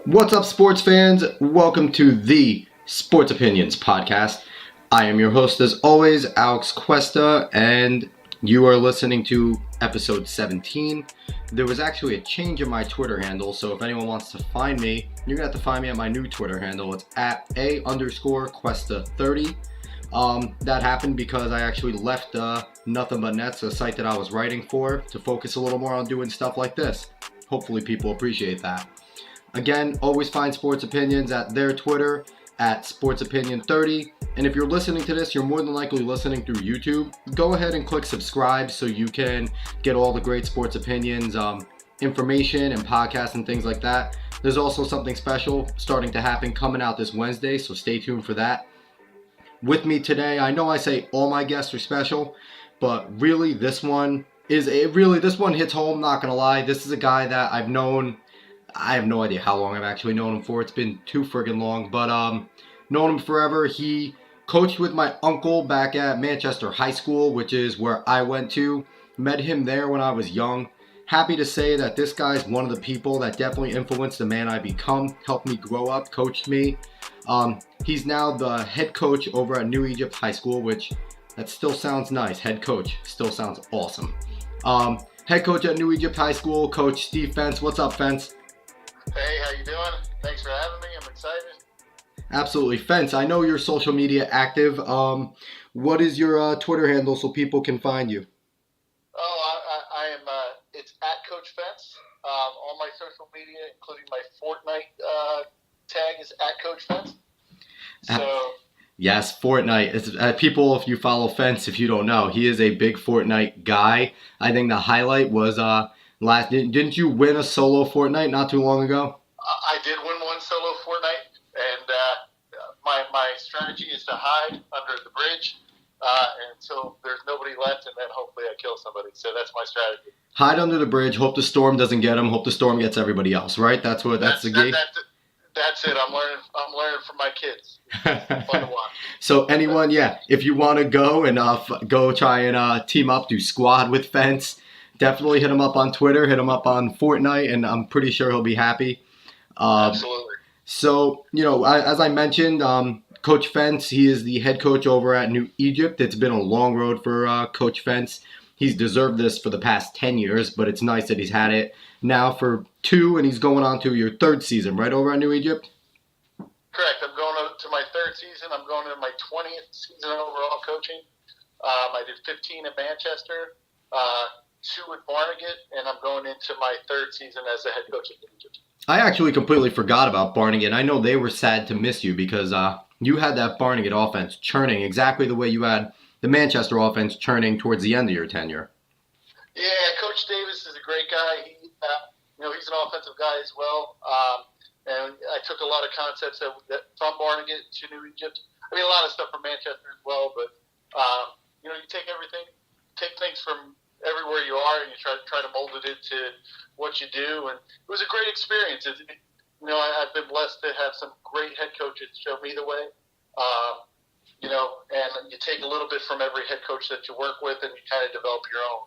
What's up, sports fans? Welcome to the Sports Opinions Podcast. I am your host, as always, Alex Cuesta, and you are listening to episode 17. There was actually a change in my Twitter handle, so if anyone wants to find me, you're going to have to find me at my new Twitter handle. It's at @A_Cuesta30. That happened because I actually left Nothing But Nets, a site that I was writing for, to focus a little more on doing stuff like this. Hopefully people appreciate that. Again, always find Sports Opinions at their Twitter, at SportsOpinion30. And if you're listening to this, you're more than likely listening through YouTube. Go ahead and click subscribe so you can get all the great Sports Opinions information and podcasts and things like that. There's also something special starting to happen coming out this Wednesday, so stay tuned for that. With me today, I know I say all my guests are special, but really this one hits home, not gonna lie. This is a guy that I've known. I have no idea how long I've actually known him for. It's been too friggin' long, but known him forever. He coached with my uncle back at Manchester High School, which is where I went to. Met him there when I was young. Happy to say that this guy's one of the people that definitely influenced the man I become, helped me grow up, coached me. He's now the head coach over at New Egypt High School, which that still sounds nice. Head coach still sounds awesome. Head coach at New Egypt High School, Coach Steve Fence. What's up, Fence? Hey, how you doing? Thanks for having me. I'm excited. Absolutely. Fence, I know you're social media active. What is your Twitter handle so people can find you? I am, it's at Coach Fence. All my social media, including my Fortnite tag, is at Coach Fence. So. Yes, Fortnite. It's, people, if you follow Fence, if you don't know, he is a big Fortnite guy. I think the highlight was didn't you win a solo Fortnite not too long ago? I did win one solo Fortnite, and my strategy is to hide under the bridge until there's nobody left, and then hopefully I kill somebody. So that's my strategy. Hide under the bridge. Hope the storm doesn't get him. Hope the storm gets everybody else. Right? That's the game. That's it. I'm learning from my kids. Fun to watch. So anyone, if you want to go and go try and team up, do squad with Fence, definitely hit him up on Twitter, hit him up on Fortnite, and I'm pretty sure he'll be happy. Absolutely. So, as I mentioned, Coach Fence, he is the head coach over at New Egypt. It's been a long road for Coach Fence. He's deserved this for the past 10 years, but it's nice that he's had it now for 2, and he's going on to your 3rd season, right, over at New Egypt? Correct. I'm going to my 3rd season. I'm going into my 20th season overall coaching. I did 15 at Manchester, 2 at Barnegat, and I'm going into my 3rd season as the head coach at New Egypt. I actually completely forgot about Barnegat. I know they were sad to miss you because you had that Barnegat offense churning exactly the way you had the Manchester offense churning towards the end of your tenure. Yeah, Coach Davis is a great guy. He's an offensive guy as well. And I took a lot of concepts from Barnegat to New Egypt. I mean, a lot of stuff from Manchester as well. But you take things from everywhere you are, and you try to mold it into what you do. And it was a great experience. I've been blessed to have some great head coaches show me the way. And you take a little bit from every head coach that you work with, and you kind of develop your own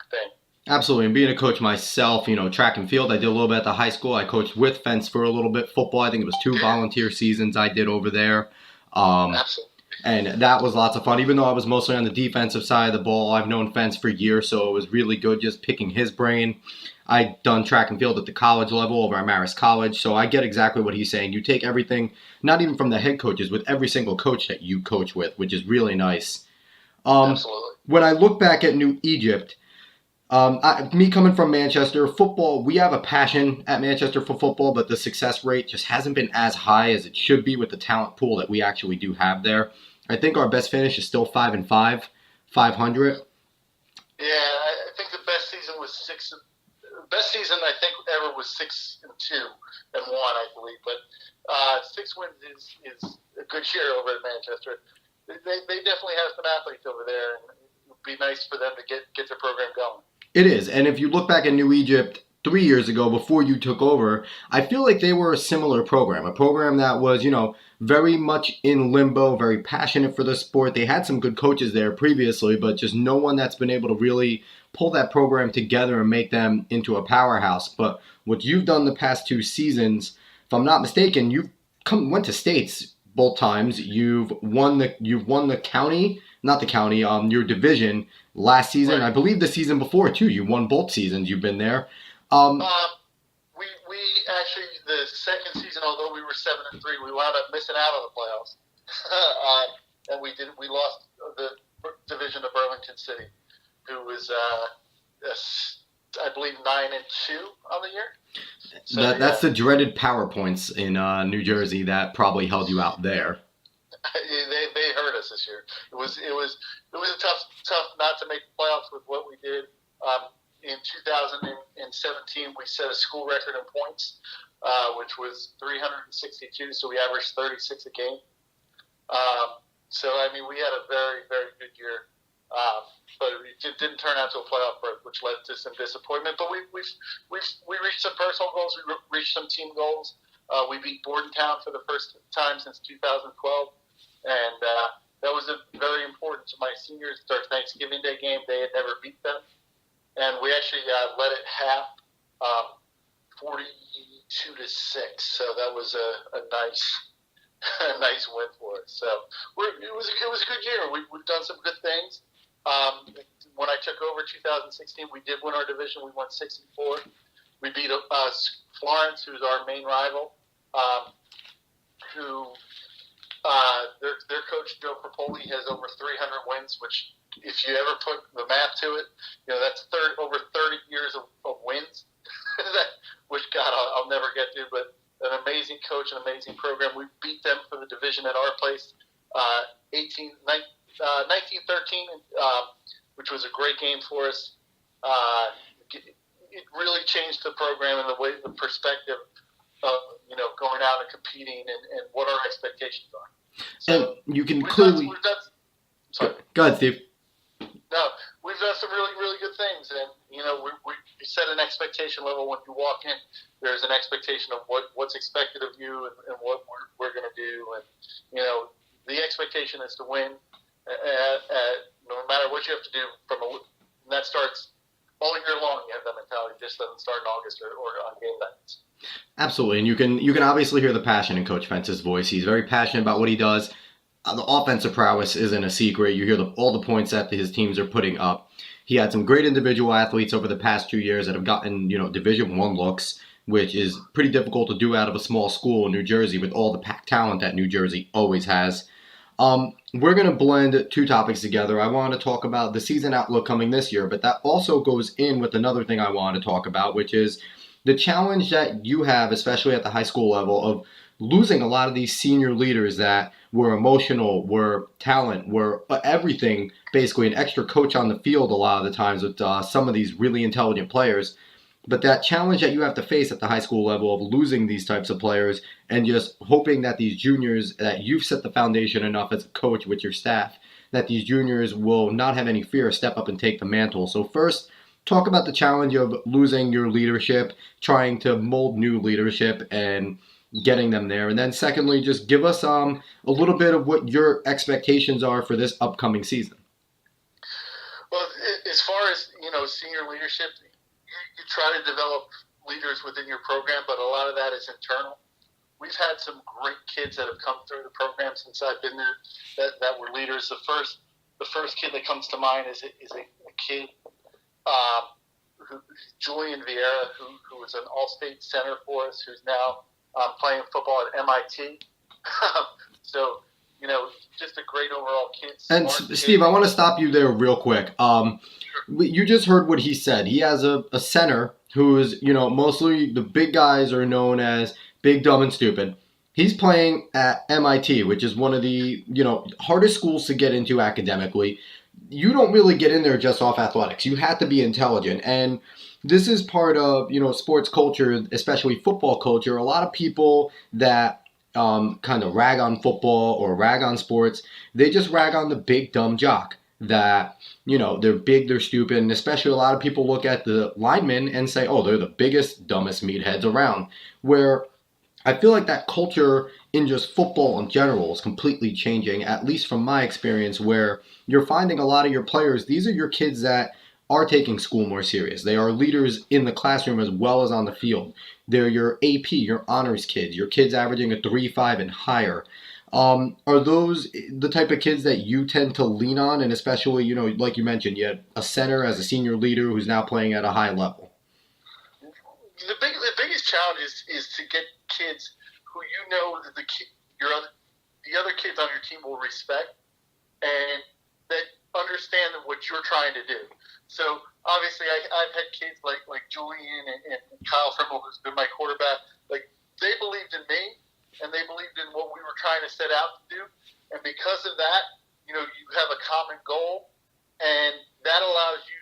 thing. Absolutely. And being a coach myself, track and field, I did a little bit at the high school. I coached with Fence for a little bit. Football, I think it was 2 volunteer seasons I did over there. Absolutely. And that was lots of fun. Even though I was mostly on the defensive side of the ball, I've known Fence for years, so it was really good just picking his brain. I'd done track and field at the college level over at Marist College, so I get exactly what he's saying. You take everything, not even from the head coaches, with every single coach that you coach with, which is really nice. Absolutely. When I look back at New Egypt, me coming from Manchester, football, we have a passion at Manchester for football, but the success rate just hasn't been as high as it should be with the talent pool that we actually do have there. I think our best finish is still 5-5, 500. Yeah, I think the best season was 6. Best season I think ever was 6-2 and 1, I believe. But 6 wins is a good year over at Manchester. They definitely have some athletes over there, and it would be nice for them to get their program going. It is, and if you look back at New Egypt 3 years ago before you took over, I feel like they were a similar program, a program that was, very much in limbo, very passionate for the sport. They had some good coaches there previously, but just no one that's been able to really pull that program together and make them into a powerhouse. But what you've done the past 2 seasons, if I'm not mistaken, went to states both times. You've won the county, not the county, your division last season. Right. I believe the season before too. You won both seasons. You've been there. Um, we actually, the second season, although we were 7-3, we wound up missing out on the playoffs, and we lost the division to Burlington City, who was I believe 9-2 on the year. So, that's the dreaded PowerPoints in New Jersey that probably held you out there. They hurt us this year. It was a tough not to make the playoffs with what we did. In 2017, we set a school record in points, which was 362. So we averaged 36 a game. So I mean, we had a very, very good year. But it didn't turn out to a playoff berth, which led to some disappointment. But we reached some personal goals. We reached some team goals. We beat Bordentown for the first time since 2012, and that was very important to my seniors. It's our Thanksgiving Day game. They had never beat them, and we actually led at half, 42-6. So that was a nice. A nice win for us. So it was a good year. We've done some good things. When I took over 2016, we did win our division. We won 6-4. We beat Florence, who's our main rival, who their coach Joe Propoli has over 300 wins. Which, if you ever put the math to it, that's over 30 years of wins. Which God, I'll never get to, but. An amazing coach, an amazing program. We beat them for the division at our place, 19-13, which was a great game for us. It really changed the program and the perspective of going out and competing and what our expectations are. So and you can clearly. Sorry. Go ahead, Steve. No, we've done some really, really good things, and we set an expectation level when you walk in. There's an expectation of what's expected of you and what we're going to do, and the expectation is to win. No matter what you have to do, and that starts all year long. You have that mentality. It just doesn't start in August or on game nights. Absolutely, and you can obviously hear the passion in Coach Fence's voice. He's very passionate about what he does. The offensive prowess isn't a secret. You hear all the points that his teams are putting up. He had some great individual athletes over the past 2 years that have gotten, Division I looks, which is pretty difficult to do out of a small school in New Jersey with all the packed talent that New Jersey always has. We're going to blend two topics together. I want to talk about the season outlook coming this year, but that also goes in with another thing I want to talk about, which is the challenge that you have, especially at the high school level, of losing a lot of these senior leaders that were emotional, were talent, were everything, basically an extra coach on the field a lot of the times with some of these really intelligent players. But that challenge that you have to face at the high school level of losing these types of players and just hoping that these juniors, that you've set the foundation enough as a coach with your staff, that these juniors will not have any fear, step up and take the mantle. So first, talk about the challenge of losing your leadership, trying to mold new leadership and getting them there. And then secondly, just give us a little bit of what your expectations are for this upcoming season. Well, as far as, senior leadership, you try to develop leaders within your program, but a lot of that is internal. We've had some great kids that have come through the program since I've been there that were leaders. The first kid that comes to mind is a kid, Julian Vieira, who was an all-state center for us, who's now playing football at MIT. So, just a great overall kid. And Steve, I want to stop you there real quick. You just heard what he said. He has a center who is, mostly the big guys are known as big, dumb, and stupid. He's playing at MIT, which is one of the, hardest schools to get into academically. You don't really get in there just off athletics. You have to be intelligent. And this is part of, sports culture, especially football culture. A lot of people that kind of rag on football or rag on sports, they just rag on the big, dumb jock that, they're big, they're stupid. And especially a lot of people look at the linemen and say, oh, they're the biggest, dumbest meatheads around. Where I feel like that culture in just football in general is completely changing, at least from my experience, where you're finding a lot of your players, these are your kids that are taking school more serious. They are leaders in the classroom as well as on the field. They're your AP, your honors kids, your kids averaging a 3.5 and higher. Are those the type of kids that you tend to lean on? And especially, like you mentioned, you had a center as a senior leader who's now playing at a high level. The biggest challenge is to get kids who that the other kids on your team will respect and that understand what you're trying to do. So obviously, I've had kids like Julian and Kyle Frimmel, who's been my quarterback. Like, they believed in me and they believed in what we were trying to set out to do, and because of that, you have a common goal, and that allows you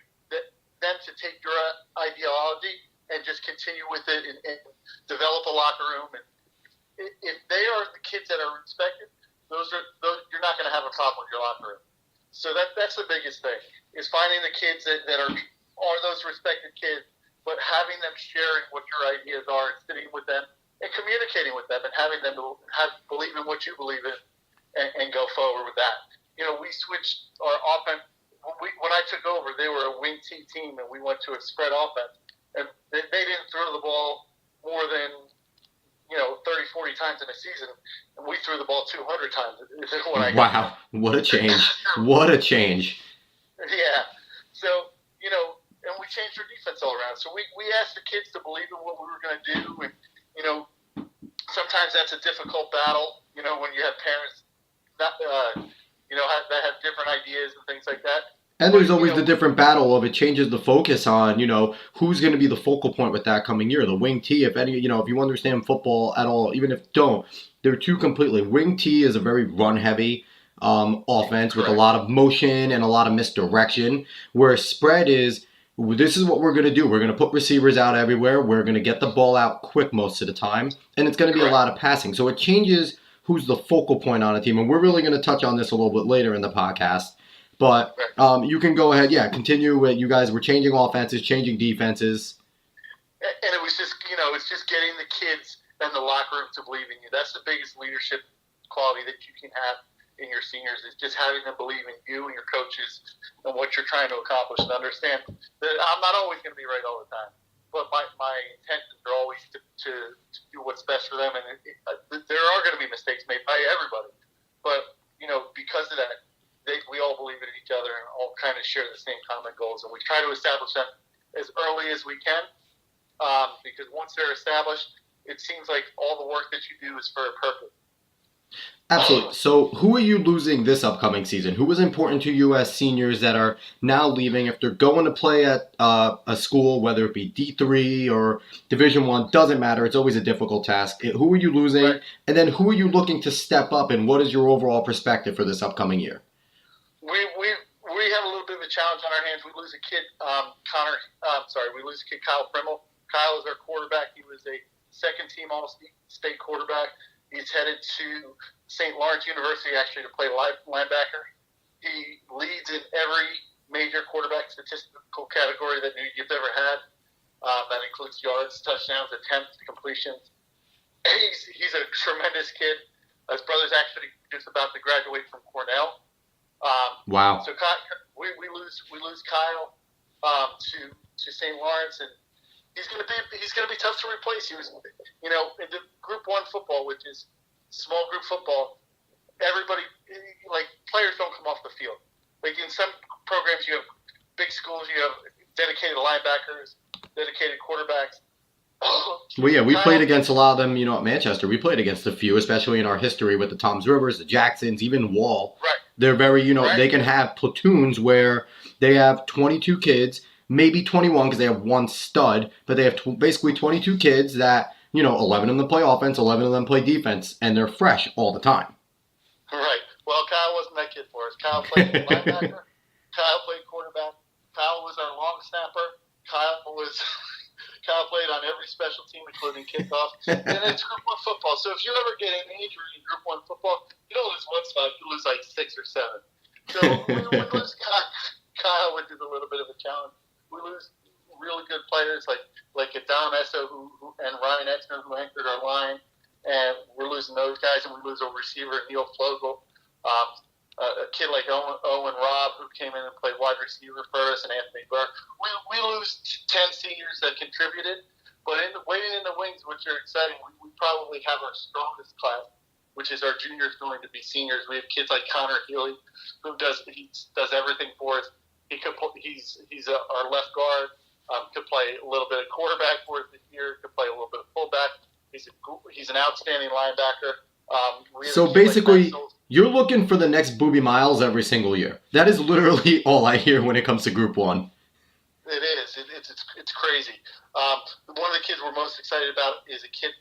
them to take your ideology and just continue with it and develop a locker room. And if they are the kids that are respected, those you're not going to have a problem with your locker room. So that's the biggest thing, is finding the kids that are those respected kids, but having them sharing what your ideas are and sitting with them and communicating with them and having them believe in what you believe in and go forward with that. We switched our offense. When I took over, they were a wing T team, and we went to a spread offense. And they didn't throw the ball more than 30, 40 times in a season, and we threw the ball 200 times. Wow, what a change! What a change! Yeah. So and we changed our defense all around. So we asked the kids to believe in what we were going to do, and sometimes that's a difficult battle. When you have parents that have different ideas and things like that. And there's always the different battle of it changes the focus on, who's going to be the focal point with that coming year. The wing T, if you understand football at all, even if you don't, they're two completely. Wing T is a very run-heavy offense with a lot of motion and a lot of misdirection, where spread is, this is what we're going to do. We're going to put receivers out everywhere. We're going to get the ball out quick most of the time, and it's going to be a lot of passing. So it changes who's the focal point on a team, and we're really going to touch on this a little bit later in the podcast. But you can go ahead, continue with, you guys were changing offenses, changing defenses. And it was just, it's just getting the kids in the locker room to believe in you. That's the biggest leadership quality that you can have in your seniors, is just having them believe in you and your coaches and what you're trying to accomplish, and understand that I'm not always going to be right all the time. But my intentions are always to do what's best for them. And there are going to be mistakes made by everybody. But, because of that, we all believe in each other and all kind of share the same common goals. And we try to establish them as early as we can, because once they're established, it seems like all the work that you do is for a purpose. Absolutely. So who are you losing this upcoming season? Who was important to you as seniors that are now leaving? If they're going to play at a school, whether it be D3 or Division I, doesn't matter. It's always a difficult task. Who are you losing? Right. And then who are you looking to step up, and what is your overall perspective for this upcoming year? We have a little bit of a challenge on our hands. We lose a kid, we lose a kid, Kyle Frimmel. Kyle is our quarterback. He was a second-team All-State quarterback. He's headed to St. Lawrence University, actually, to play linebacker. He leads in every major quarterback statistical category that New Egypt ever had. That includes yards, touchdowns, attempts, completions. He's a tremendous kid. His brother's actually just about to graduate from Cornell. Wow. So we lose Kyle to St. Lawrence, and he's gonna be tough to replace. He was, in the Group 1 football, which is small group football, everybody, players don't come off the field. Like in some programs, you have big schools, you have dedicated linebackers, dedicated quarterbacks. Well, yeah, we played against a lot of them, at Manchester. We played against a few, especially in our history with the Toms Rivers, the Jacksons, even Wall. Right. They're very, they can have platoons where they have 22 kids, maybe 21 because they have one stud, but they have basically 22 kids that, 11 of them play offense, 11 of them play defense, and they're fresh all the time. Right. Well, Kyle wasn't that kid for us. Kyle played linebacker. Kyle played quarterback. Kyle was our long snapper. Kyle played on every special team, including kickoff. And it's Group 1 football. So if you ever get an injury in Group 1 football, you don't lose one spot, you lose like 6 or 7. So we lose Kyle, which is a little bit of a challenge. We lose really good players like Adam Esso and Ryan Etzner, who anchored our line. And we're losing those guys, and we lose a receiver, Neil Flogel. a kid like Owen Robb, who came in and played wide receiver for us, and Anthony Burke. We lose 10 seniors that contributed, but waiting in the wings, which are exciting, we probably have our strongest class, which is our juniors going to be seniors. We have kids like Connor Healy, who does everything for us. He's our left guard. Could play a little bit of quarterback for us this year. Could play a little bit of fullback. He's an outstanding linebacker. So basically, you're looking for the next Booby Miles every single year. That is literally all I hear when it comes to Group 1. It is. It's crazy. One of the kids we're most excited about is a kid,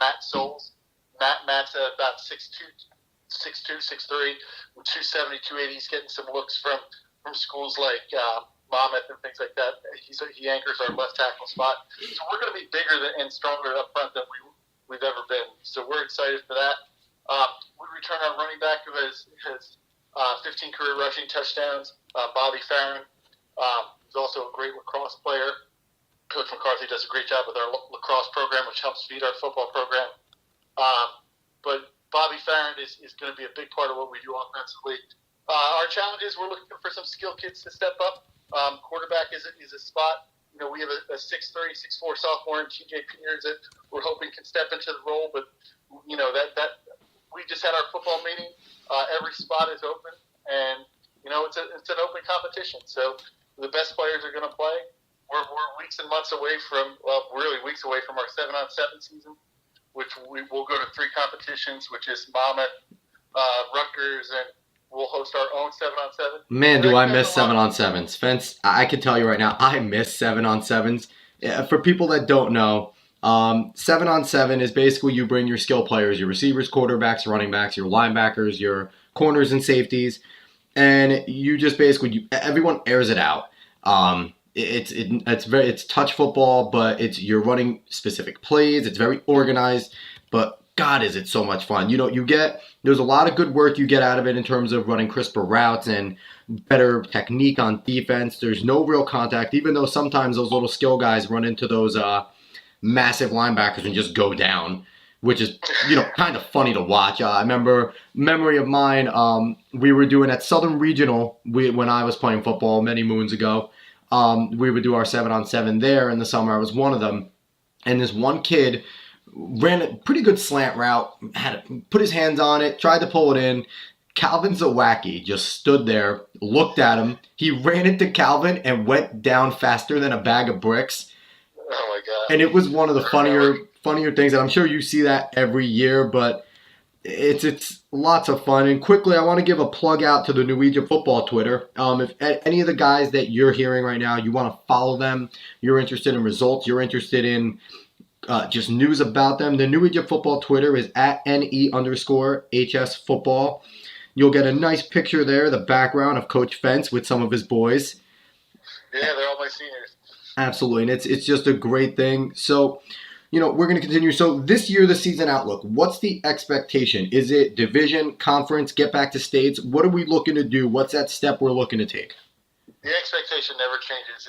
Matt Souls. Matt's about 6'2", 6'3", 270, 280. He's getting some looks from schools like Monmouth and things like that. He anchors our left tackle spot. So we're going to be bigger and stronger up front than we've ever been. So we're excited for that. We return our running back who has 15 career rushing touchdowns, Bobby Farron. He's also a great lacrosse player. Coach McCarthy does a great job with our lacrosse program, which helps feed our football program. But Bobby Farron is going to be a big part of what we do offensively. Our challenge is we're looking for some skill kids to step up. Quarterback is a spot. We have a 6'3", 6'4" sophomore in TJ Peters that we're hoping can step into the role. But that we just had our football meeting. Every spot is open, and it's an open competition. So the best players are going to play. We're weeks and months away really weeks away from our 7-on-7 season, which we will go to 3 competitions, which is Monmouth, Rutgers, and we'll host our own 7-on-7. Man, do I miss 7-on-7s. Fence, I can tell you right now, I miss 7-on-7s. For people that don't know, 7-on-7 is basically you bring your skill players, your receivers, quarterbacks, running backs, your linebackers, your corners and safeties, and you just basically, everyone airs it out. It's touch football, but you're running specific plays. It's very organized, but God, is it so much fun. There's a lot of good work you get out of it in terms of running crisper routes and better technique on defense. There's no real contact, even though sometimes those little skill guys run into those massive linebackers and just go down, which is, kind of funny to watch. I remember, memory of mine, we were doing at Southern Regional, when I was playing football many moons ago, we would do our 7-on-7 there in the summer. I was one of them. And this one kid ran a pretty good slant route, had to put his hands on it, tried to pull it in. Calvin Zawacki just stood there, looked at him. He ran into Calvin and went down faster than a bag of bricks. Oh, my God. And it was one of the funnier things. And I'm sure you see that every year, but it's lots of fun. And quickly, I want to give a plug out to the New Egypt Football Twitter. If any of the guys that you're hearing right now, you want to follow them, you're interested in results, you're interested in just news about them, the New Egypt Football Twitter is at @NE_HS Football. You'll get a nice picture there, the background of Coach Fence with some of his boys. Yeah, they're all my seniors. Absolutely, and it's just a great thing. So, we're going to continue. So this year, the season outlook, what's the expectation? Is it division, conference, get back to states? What are we looking to do? What's that step we're looking to take? The expectation never changes.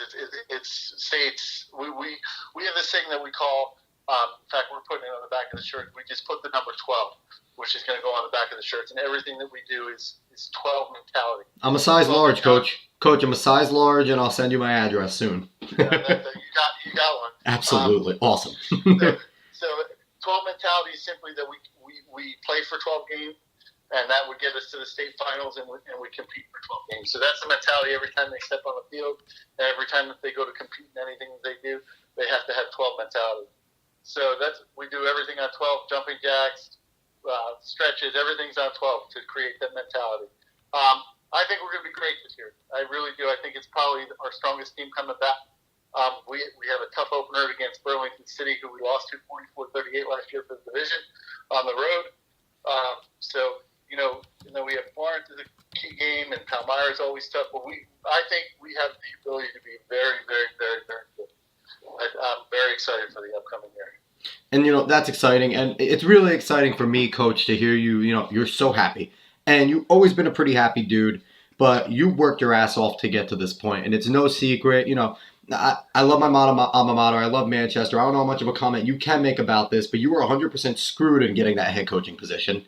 It's states. We have this thing that we call, in fact, we're putting it on the back of the shirt. We just put the number 12, which is going to go on the back of the shirts. And everything that we do is 12 mentality. I'm a size large, Coach. Coach, I'm a size large, and I'll send you my address soon. You got one. Absolutely. Awesome. So 12 mentality is simply that we play for 12 games, and that would get us to the state finals, and we compete for 12 games. So that's the mentality every time they step on the field. And every time that they go to compete in anything that they do, they have to have 12 mentality. So we do everything on 12, jumping jacks, stretches, everything's on 12 to create that mentality. I think we're going to be great this year. I really do. I think it's probably our strongest team coming back. We have a tough opener against Burlington City, who we lost to 44-38 last year for the division on the road. And then we have Florence as a key game, and Palmyra is always tough. But I think we have the ability to be very, very, very, very good. I'm very excited for the upcoming year. And, that's exciting. And it's really exciting for me, Coach, to hear you, you're so happy. And you've always been a pretty happy dude, but you worked your ass off to get to this point. And it's no secret, I love my alma mater. I love Manchester. I don't know how much of a comment you can make about this, but you were 100% screwed in getting that head coaching position.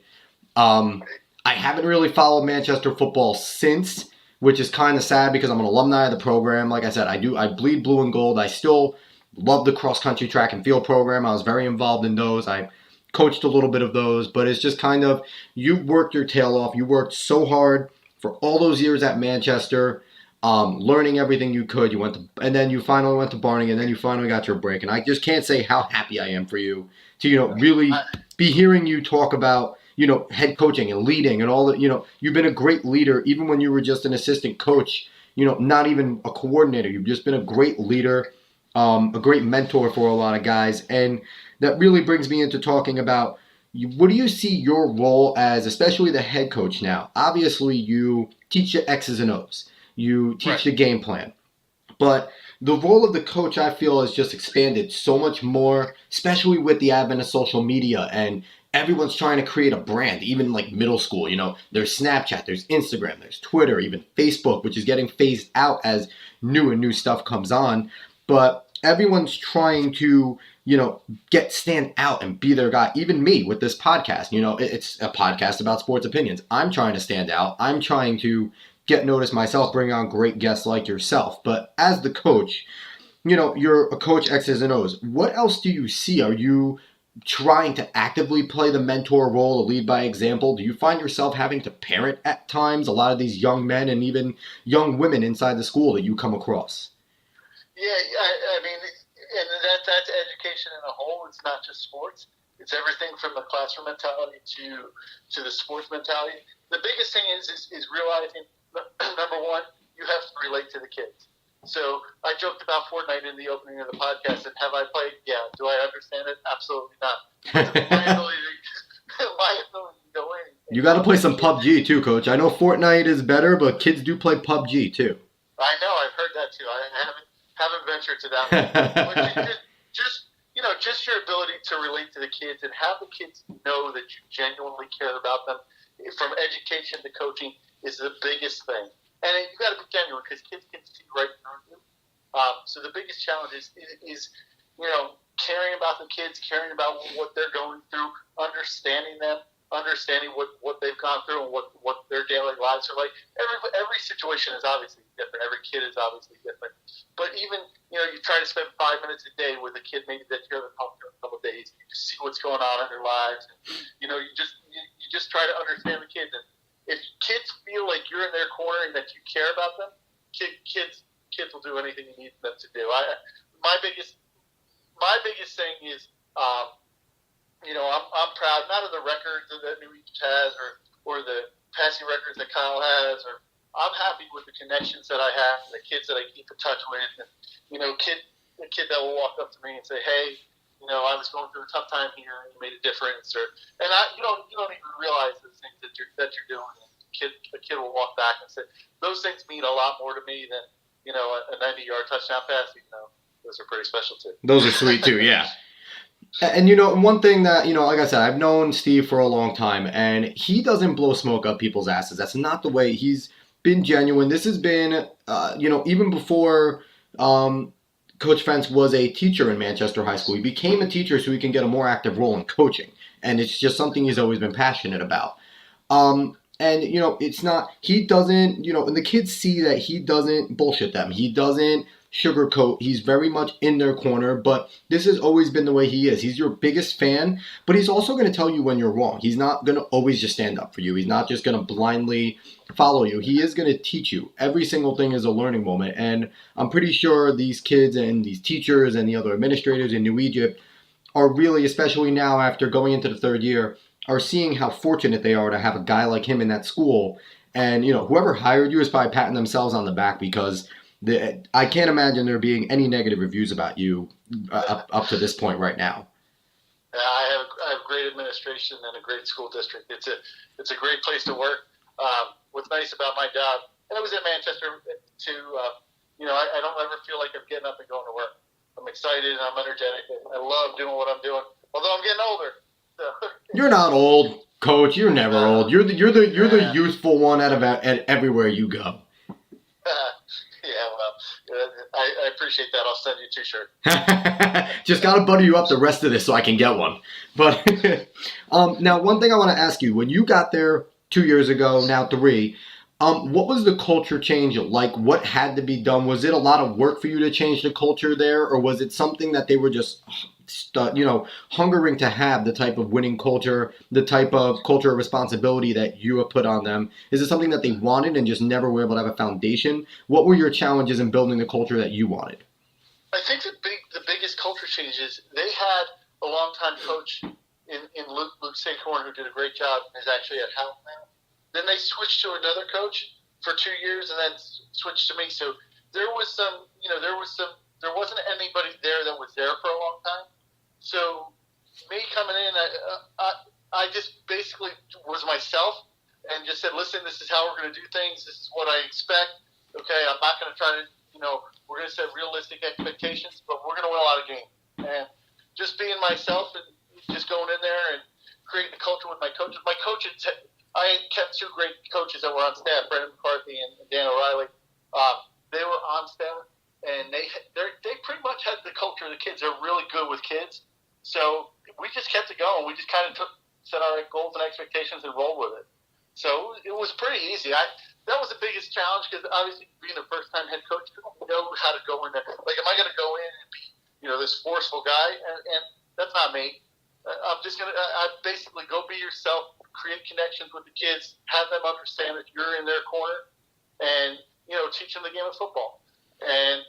I I haven't really followed Manchester football since, which is kind of sad because I'm an alumni of the program. Like I said, I bleed blue and gold. I still love the cross-country track and field program. I was very involved in those. I coached a little bit of those, but it's just kind of, you worked your tail off. You worked so hard for all those years at Manchester, learning everything you could. And then you finally went to Barning, and then you finally got your break. And I just can't say how happy I am for you to, really be hearing you talk about, head coaching and leading and all that. You've been a great leader, even when you were just an assistant coach, not even a coordinator. You've just been a great leader, a great mentor for a lot of guys. And that really brings me into talking about, what do you see your role as, especially the head coach now? Obviously, you teach the X's and O's. You teach the game plan. But the role of the coach, I feel, has just expanded so much more, especially with the advent of social media, and everyone's trying to create a brand, even like middle school. There's Snapchat, there's Instagram, there's Twitter, even Facebook, which is getting phased out as new stuff comes on. But everyone's trying to, stand out and be their guy. Even me with this podcast, it's a podcast about sports opinions. I'm trying to stand out. I'm trying to get noticed myself, bring on great guests like yourself. But as the coach, you're a coach X's and O's. What else do you see? Are you trying to actively play the mentor role, lead by example? Do you find yourself having to parent at times a lot of these young men and even young women inside the school that you come across? Yeah, I mean, and that's education in a whole. It's not just sports. It's everything from the classroom mentality to the sports mentality. The biggest thing is realizing, number one, you have to relate to the kids. So I joked about Fortnite in the opening of the podcast, and have I played? Yeah. Do I understand it? Absolutely not. My ability to go in. You got to play some PUBG too, Coach. I know Fortnite is better, but kids do play PUBG too. I know. I've heard that too. I haven't ventured to that one. But just your ability to relate to the kids and have the kids know that you genuinely care about them, from education to coaching, is the biggest thing. And you got to be genuine, because kids can see right through you. So the biggest challenge is caring about the kids, caring about what they're going through, understanding them, understanding what they've gone through and what their daily lives are like. Every situation is obviously different. Every kid is obviously different. But even, you try to spend 5 minutes a day with a kid maybe that you haven't talked to in a couple of days. You just see what's going on in their lives. And, you just try to understand the kids. And if kids feel like you're in their corner and that you care about them, kids will do anything you need them to do. My biggest thing is, I'm proud not of the records that New Egypt has or the passing records that Kyle has. I'm happy with the connections that I have, the kids that I keep in touch with, and the kid that will walk up to me and say, "Hey, I was going through a tough time here, and you made a difference." You don't even realize the things that you're doing. A kid will walk back and say, "Those things mean a lot more to me than a 90-yard touchdown pass." Those are pretty special too. Those are sweet too, yeah. And one thing that, like I said, I've known Steve for a long time, and he doesn't blow smoke up people's asses. That's not the way. He's been genuine. This has been, even before Coach Fentz was a teacher in Manchester High School. He became a teacher so he can get a more active role in coaching. And it's just something he's always been passionate about. And, it's not, he doesn't, and the kids see that he doesn't bullshit them. He doesn't sugarcoat. He's very much in their corner, but this has always been the way he is. He's your biggest fan, but he's also going to tell you when you're wrong. He's not going to always just stand up for you. He's not just going to blindly follow you. He is going to teach you. Every single thing is a learning moment, and I'm pretty sure these kids and these teachers and the other administrators in New Egypt are really, especially now after going into the third year, are seeing how fortunate they are to have a guy like him in that school. And, whoever hired you is probably patting themselves on the back, because I can't imagine there being any negative reviews about you up to this point right now. I have great administration and a great school district. It's a great place to work. What's nice about my job, and I was in Manchester too, I don't ever feel like I'm getting up and going to work. I'm excited and I'm energetic. I love doing what I'm doing, although I'm getting older. So. You're not old, Coach. You're never old. You're the youthful one at everywhere you go. Yeah, well, I appreciate that. I'll send you a t-shirt. Just got to butter you up the rest of this so I can get one. But now, one thing I want to ask you. When you got there, 2 years ago, now 3. What was the culture change like? What had to be done? Was it a lot of work for you to change the culture there, or was it something that they were just, hungering to have the type of winning culture, the type of culture of responsibility that you have put on them? Is it something that they wanted and just never were able to have a foundation? What were your challenges in building the culture that you wanted? I think the biggest culture change is they had a longtime coach in Luke Sacorn who did a great job and is actually at Howell now. Then they switched to another coach for 2 years and then switched to me. So there wasn't anybody there that was there for a long time. So me coming in, I just basically was myself and just said, listen, this is how we're going to do things. This is what I expect. Okay, I'm not going to try to, we're going to set realistic expectations, but we're going to win a lot of games. And just being myself and just going in there and creating a culture with my coaches. I kept 2 great coaches that were on staff, Brendan McCarthy and Dan O'Reilly. They were on staff, and they pretty much had the culture of the kids. They're really good with kids. So we just kept it going. We just kind of set our goals and expectations and rolled with it. So it was pretty easy. That was the biggest challenge because obviously being a first-time head coach, you don't know how to go in there. Like, am I going to go in and be, this forceful guy? And that's not me. I'm just going to basically go be yourself, create connections with the kids, have them understand that you're in their corner, and, teach them the game of football. And,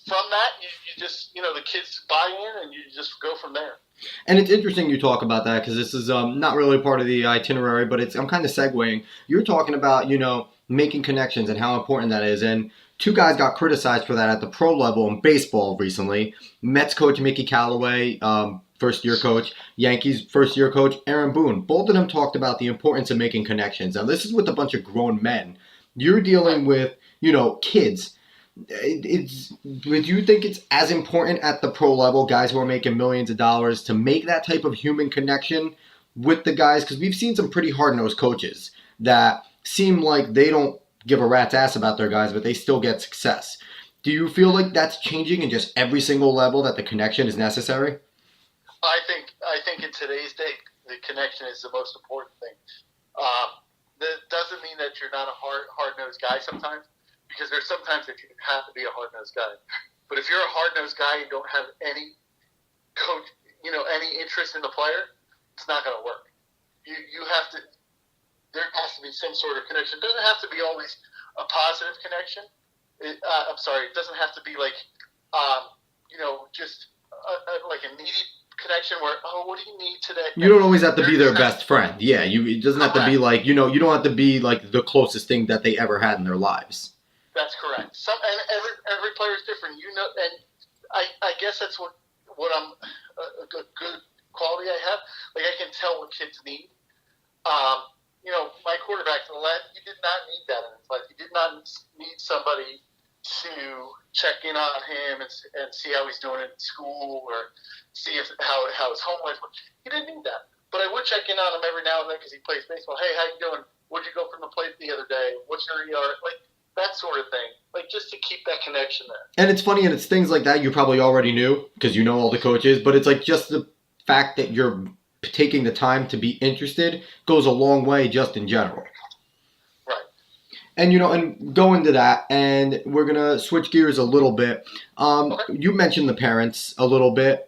from that, you just, the kids buy in and you just go from there. And it's interesting you talk about that because this is not really part of the itinerary, but I'm kind of segueing. You're talking about, making connections and how important that is. And 2 guys got criticized for that at the pro level in baseball recently. Mets coach Mickey Callaway, first-year coach. Yankees first-year coach Aaron Boone. Both of them talked about the importance of making connections. Now, this is with a bunch of grown men. You're dealing with, kids. Do you think it's as important at the pro level, guys who are making millions of dollars, to make that type of human connection with the guys? Because we've seen some pretty hard-nosed coaches that seem like they don't give a rat's ass about their guys, but they still get success. Do you feel like that's changing in just every single level, that the connection is necessary? I think in today's day, the connection is the most important thing. That doesn't mean that you're not a hard-nosed guy sometimes, because there's sometimes that you have to be a hard-nosed guy. But if you're a hard-nosed guy and don't have any coach, any interest in the player, it's not going to work. You have to. There has to be some sort of connection. It doesn't have to be always a positive connection. It doesn't have to be like, just like a needy connection where, what do you need today? You don't always have to be their best friend. Yeah, it doesn't have to be like, you don't have to be like the closest thing that they ever had in their lives. That's correct. And every player is different, and I guess that's what I'm a good quality I have. Like, I can tell what kids need. My quarterback to the left, he did not need that in his life. He did not need somebody to check in on him and see how he's doing in school or see how his home life was. He didn't need that. But I would check in on him every now and then because he plays baseball. Hey, how you doing? Where'd you go from the plate the other day? What's your ER? Like, that sort of thing. Like, just to keep that connection there. And it's funny, and it's things like that you probably already knew because you know all the coaches, but it's like just the fact that you're taking the time to be interested goes a long way just in general. Right. And, and go into that, and we're going to switch gears a little bit. Okay. You mentioned the parents a little bit.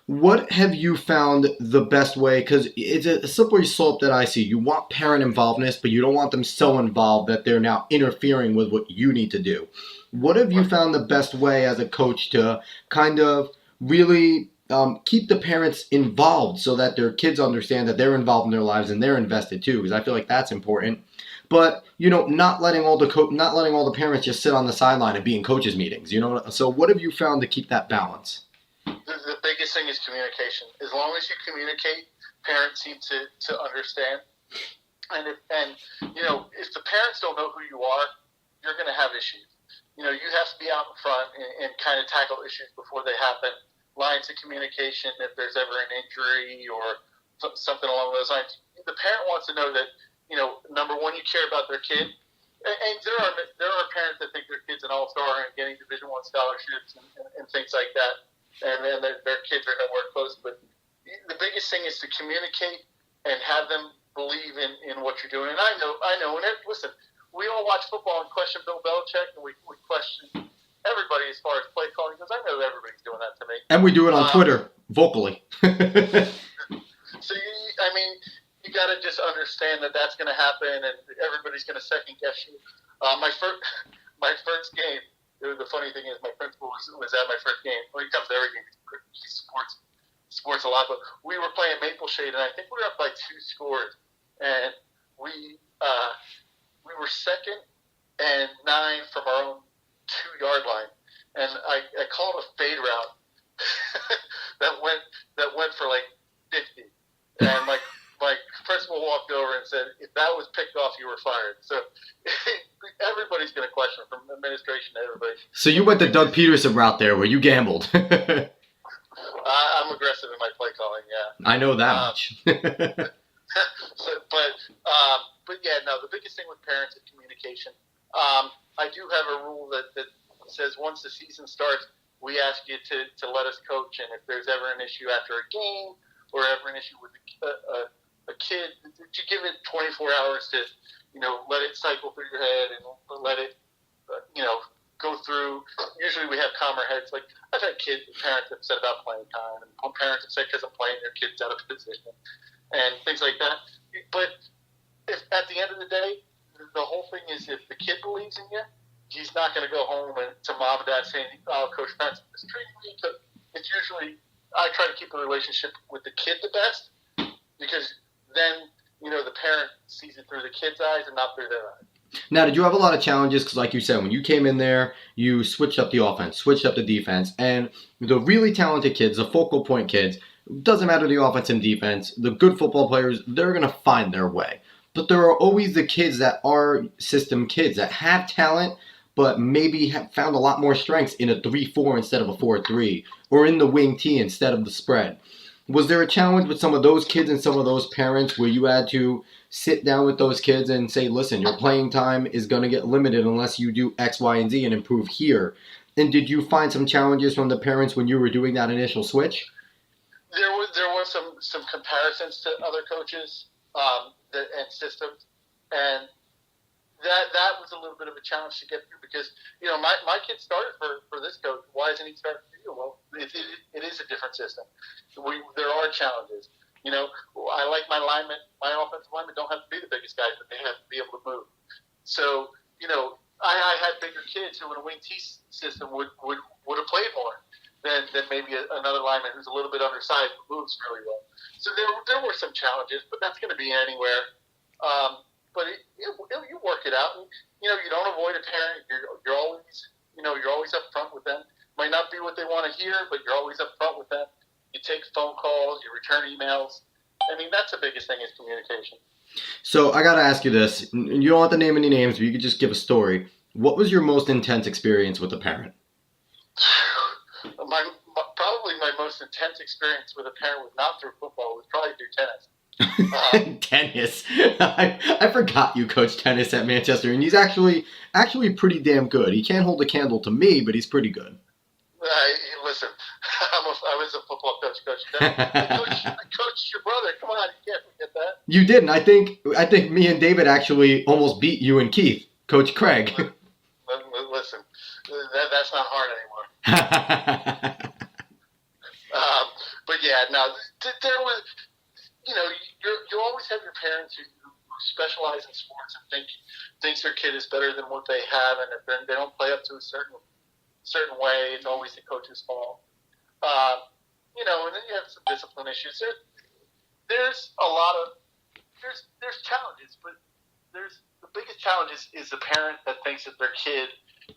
What have you found the best way? Because it's a slippery slope that I see. You want parent involvedness, but you don't want them so involved that they're now interfering with what you need to do. What have you found the best way as a coach to kind of really keep the parents involved so that their kids understand that they're involved in their lives and they're invested too? Because I feel like that's important. But not letting all the parents just sit on the sideline and be in coaches meetings. So what have you found to keep that balance? The biggest thing is communication. As long as you communicate, parents seem to understand. And if the parents don't know who you are, you're going to have issues. You have to be out in front and kind of tackle issues before they happen. Lines of communication, if there's ever an injury or something along those lines. The parent wants to know that, number one, you care about their kid. And there are parents that think their kid's an all-star and getting Division I scholarships and things like that. And then their kids are nowhere close. But the biggest thing is to communicate and have them believe in what you're doing. And I know. And listen, we all watch football and question Bill Belichick, and we question everybody as far as play calling, because I know everybody's doing that to me. And we do it on Twitter vocally. So you got to just understand that that's going to happen, and everybody's going to second guess you. My first game. The funny thing is, my principal was at my first game. Well, he comes to every game. He sports a lot, but we were playing Maple Shade, and I think we were up by 2 scores, and we were second and 9 from our own 2-yard line, and I called a fade route that went for like 50, and my principal walked over and said, if that was picked off, you were fired. So everybody's going to question, from administration to everybody. So you went the Doug Peterson route there, where you gambled. I'm aggressive in my play calling, yeah. I know that much. But yeah, no, the biggest thing with parents is communication. I do have a rule that says once the season starts, we ask you to let us coach, and if there's ever an issue after a game or ever an issue with a kid, to give it 24 hours to, let it cycle through your head and let it, go through. Usually we have calmer heads. Like, I've had parents upset about playing time, and parents upset because I'm playing their kids out of position and things like that. But if at the end of the day, the whole thing is, if the kid believes in you, he's not going to go home and to mom and dad saying, "Oh, Coach Pence is treating me." It's usually, I try to keep the relationship with the kid the best, because then, the parent sees it through the kid's eyes and not through their eyes. Now, did you have a lot of challenges? Because like you said, when you came in there, you switched up the offense, switched up the defense, and the really talented kids, the focal point kids, doesn't matter the offense and defense, the good football players, they're going to find their way. But there are always the kids that are system kids that have talent, but maybe have found a lot more strengths in a 3-4 instead of a 4-3, or in the wing T instead of the spread. Was there a challenge with some of those kids and some of those parents where you had to sit down with those kids and say, listen, your playing time is going to get limited unless you do X, Y, and Z and improve here? And did you find some challenges from the parents when you were doing that initial switch? There was some comparisons to other coaches and systems, and that was a little bit of a challenge to get through, because my kid started for this coach. Why isn't he starting for you? Well, it is a different system. There are challenges. I like my offensive linemen don't have to be the biggest guys, but they have to be able to move. So I had bigger kids who in a wing T system would have played more than maybe another lineman who's a little bit undersized but moves really well. So there were some challenges, but that's going to be anywhere. But you work it out, and you don't avoid a parent. You're always up front with them. Might not be what they want to hear, but you're always up front with them. You take phone calls, you return emails. I mean, that's the biggest thing, is communication. So I got to ask you this. You don't have to name any names, but you could just give a story. What was your most intense experience with a parent? Probably my most intense experience with a parent was not through football. It was probably through tennis. Tennis. I forgot you coached tennis at Manchester, and he's actually pretty damn good. He can't hold a candle to me, but he's pretty good. Listen, I was a football coach. I coached your brother. Come on, you can't forget that. You didn't. I think me and David actually almost beat you and Keith, Coach Craig. Listen, that's not hard anymore. But yeah, no, there was. You always have your parents who specialize in sports and thinks their kid is better than what they have, and if they don't play up to a certain way, it's always the coach's fault. And then you have some discipline issues. There's a lot of there's challenges, but the biggest challenge is the parent that thinks that their kid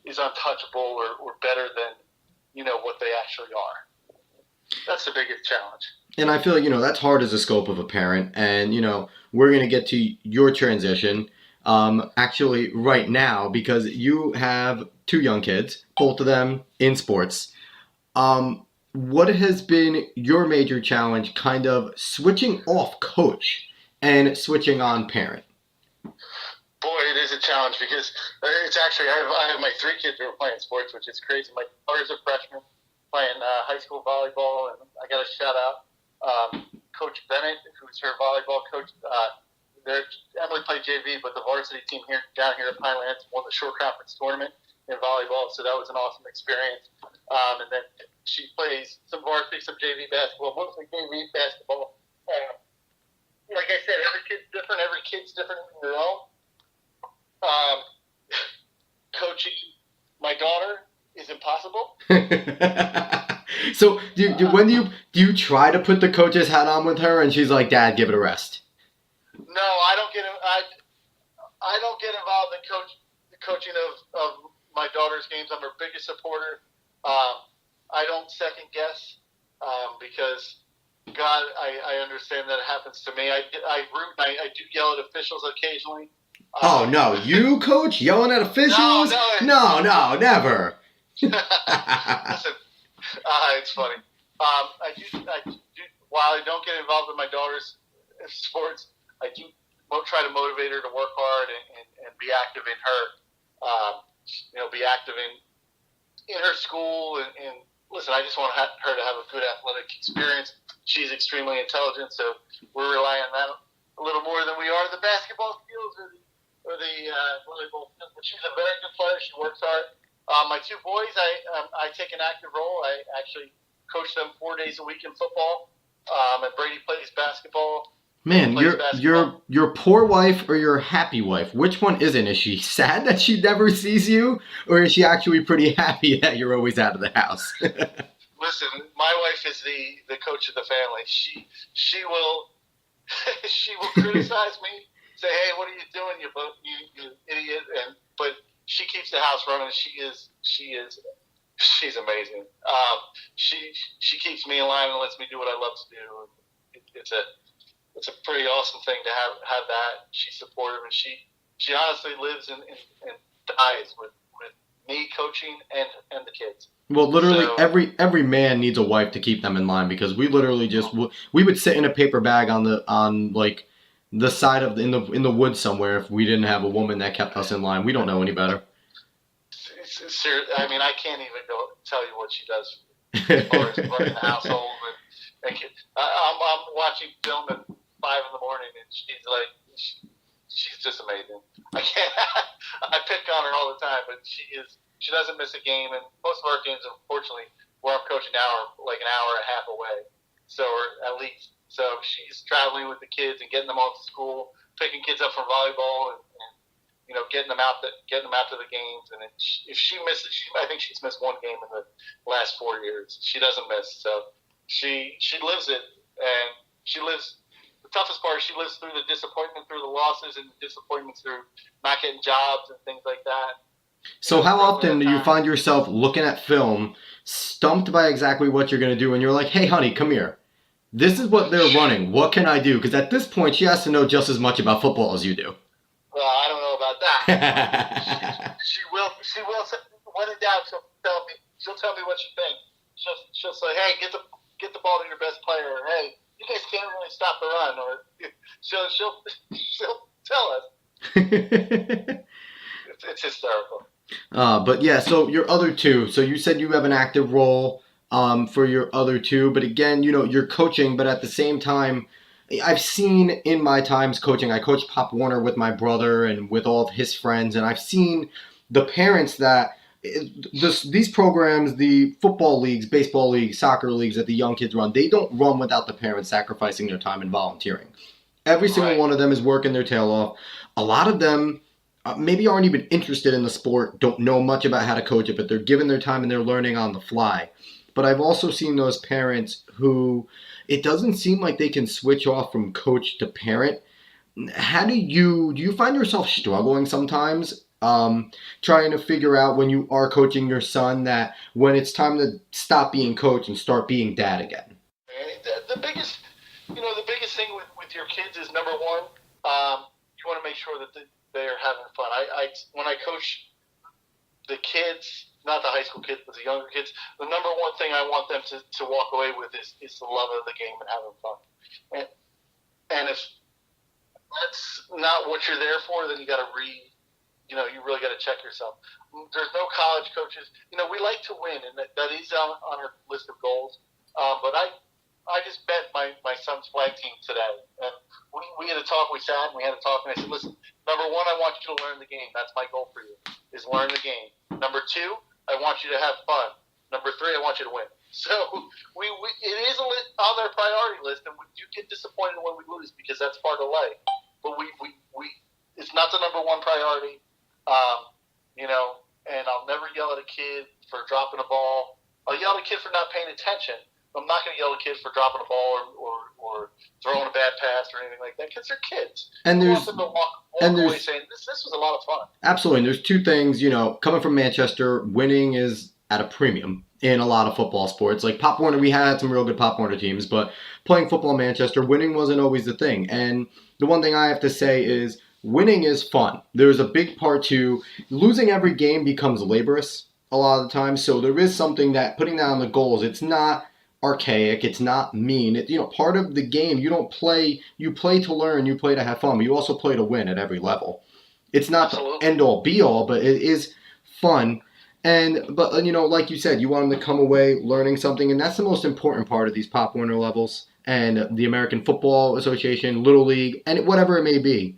is untouchable or better than what they actually are. That's the biggest challenge. And I feel that's hard as a scope of a parent. And we're gonna get to your transition actually right now, because you have 2 young kids, both of them in sports. What has been your major challenge, kind of switching off coach and switching on parent? Boy, it is a challenge, because it's actually I have my 3 kids who are playing sports, which is crazy. My daughter's a freshman playing high school volleyball, and I got a shout out. Coach Bennett, who's her volleyball coach. Emily played JV, but the varsity team down here at Pinelands won the short conference tournament in volleyball, so that was an awesome experience. And then she plays some varsity, some JV basketball, mostly JV basketball. Like I said, every kid's different. Every kid's different in their own. Coaching my daughter is impossible. So do you try to put the coach's hat on with her, and she's like, "Dad, give it a rest"? No, I don't get involved in the coaching of my daughter's games. I'm her biggest supporter. I don't second guess because God, I understand that it happens to me. I root and I do yell at officials occasionally. Oh no, you coach yelling at officials? No, never. Listen, it's funny. I do. While I don't get involved with my daughter's sports, I do try to motivate her to work hard and be active in her. Be active in her school and listen. I just want her to have a good athletic experience. She's extremely intelligent, so we're relying on that a little more than we are the basketball skills or the volleyball skills. But she's a very good player. She works hard. My two boys, I take an active role. I actually coach them 4 days a week in football. And Brady plays basketball. Man, your poor wife or your happy wife? Which one isn't? Is she sad that she never sees you, or is she actually pretty happy that you're always out of the house? Listen, my wife is the coach of the family. She will criticize me, say, "Hey, what are you doing, you idiot?" But she keeps the house running. She's amazing. She keeps me in line and lets me do what I love to do. It's a pretty awesome thing to have that. She's supportive, and she honestly lives and dies with me coaching and the kids. Well, literally every man needs a wife to keep them in line, because we literally we would sit in a paper bag on the side of in the woods somewhere if we didn't have a woman that kept us in line. We don't know any better. I mean, I can't even go tell you what she does as far as running the household. I'm watching film at 5 a.m. and she's just amazing. I can't. I pick on her all the time, but she doesn't miss a game, and most of our games, unfortunately, where I'm coaching now are like an hour and a half away, or at least. So she's traveling with the kids and getting them off to school, picking kids up from volleyball, and getting them out to the games. And if she misses, I think she's missed one game in the last 4 years. She doesn't miss, so she lives it, and she lives. The toughest part, she lives through the disappointment, through the losses, and the disappointments through not getting jobs and things like that. So how often do you find yourself looking at film, stumped by exactly what you're going to do, and you're like, "Hey, honey, come here. This is what they're running. What can I do?" Because at this point, she has to know just as much about football as you do. Well, I don't know about that. she will. When in doubt, she'll tell me what she thinks. She'll say, "Hey, get the ball to your best player." Or, "Hey, you guys can't really stop the run." Or she'll tell us. It's hysterical. But yeah, so your other two. So you said you have an active role for your other two, but again, you're coaching, but at the same time, I've seen in my times coaching, I coached Pop Warner with my brother and with all of his friends, and I've seen the parents that these programs, the football leagues, baseball leagues, soccer leagues that the young kids run, they don't run without the parents sacrificing their time and volunteering. Every single one of them is working their tail off. A lot of them maybe aren't even interested in the sport, don't know much about how to coach it, but they're giving their time and they're learning on the fly. But I've also seen those parents who it doesn't seem like they can switch off from coach to parent. How do you find yourself struggling sometimes trying to figure out when you are coaching your son that when it's time to stop being coach and start being dad again? The biggest thing with your kids is, number one, you want to make sure that they're having fun. When I coach the kids, not the high school kids, but the younger kids, the number one thing I want them to walk away with is the love of the game and having fun. And if that's not what you're there for, then you got to you really got to check yourself. There's no college coaches. We like to win, and that is on our list of goals. But I I just bet my son's flag team today. And we had a talk. We sat and we had a talk, and I said, listen, number one, I want you to learn the game. That's my goal for you, is learn the game. Number two, I want you to have fun. Number three, I want you to win. So it is on their priority list, and we do get disappointed when we lose because that's part of life. But we it's not the number one priority, you know. And I'll never yell at a kid for dropping a ball. I'll yell at a kid for not paying attention. I'm not going to yell at a kid for dropping a ball or throwing a bad pass or anything like that because they're kids. And I there's want them to walk away saying this was a lot of fun. Absolutely. And there's two things, you know, coming from Manchester, winning is at a premium in a lot of football sports. Like Pop Warner, we had some real good Pop Warner teams, but playing football in Manchester, winning wasn't always the thing. And the one thing I have to say is winning is fun. There's a big part to losing every game becomes laborious a lot of the time. So there is something that putting down the goals, it's not archaic, it's not mean. It, you know, part of the game, you don't play, you play to learn, you play to have fun, but you also play to win at every level. It's not Absolutely. the end all be all, but it is fun. But you know, like you said, you want them to come away learning something, and that's the most important part of these Pop Warner levels and the American Football Association, Little League, and whatever it may be.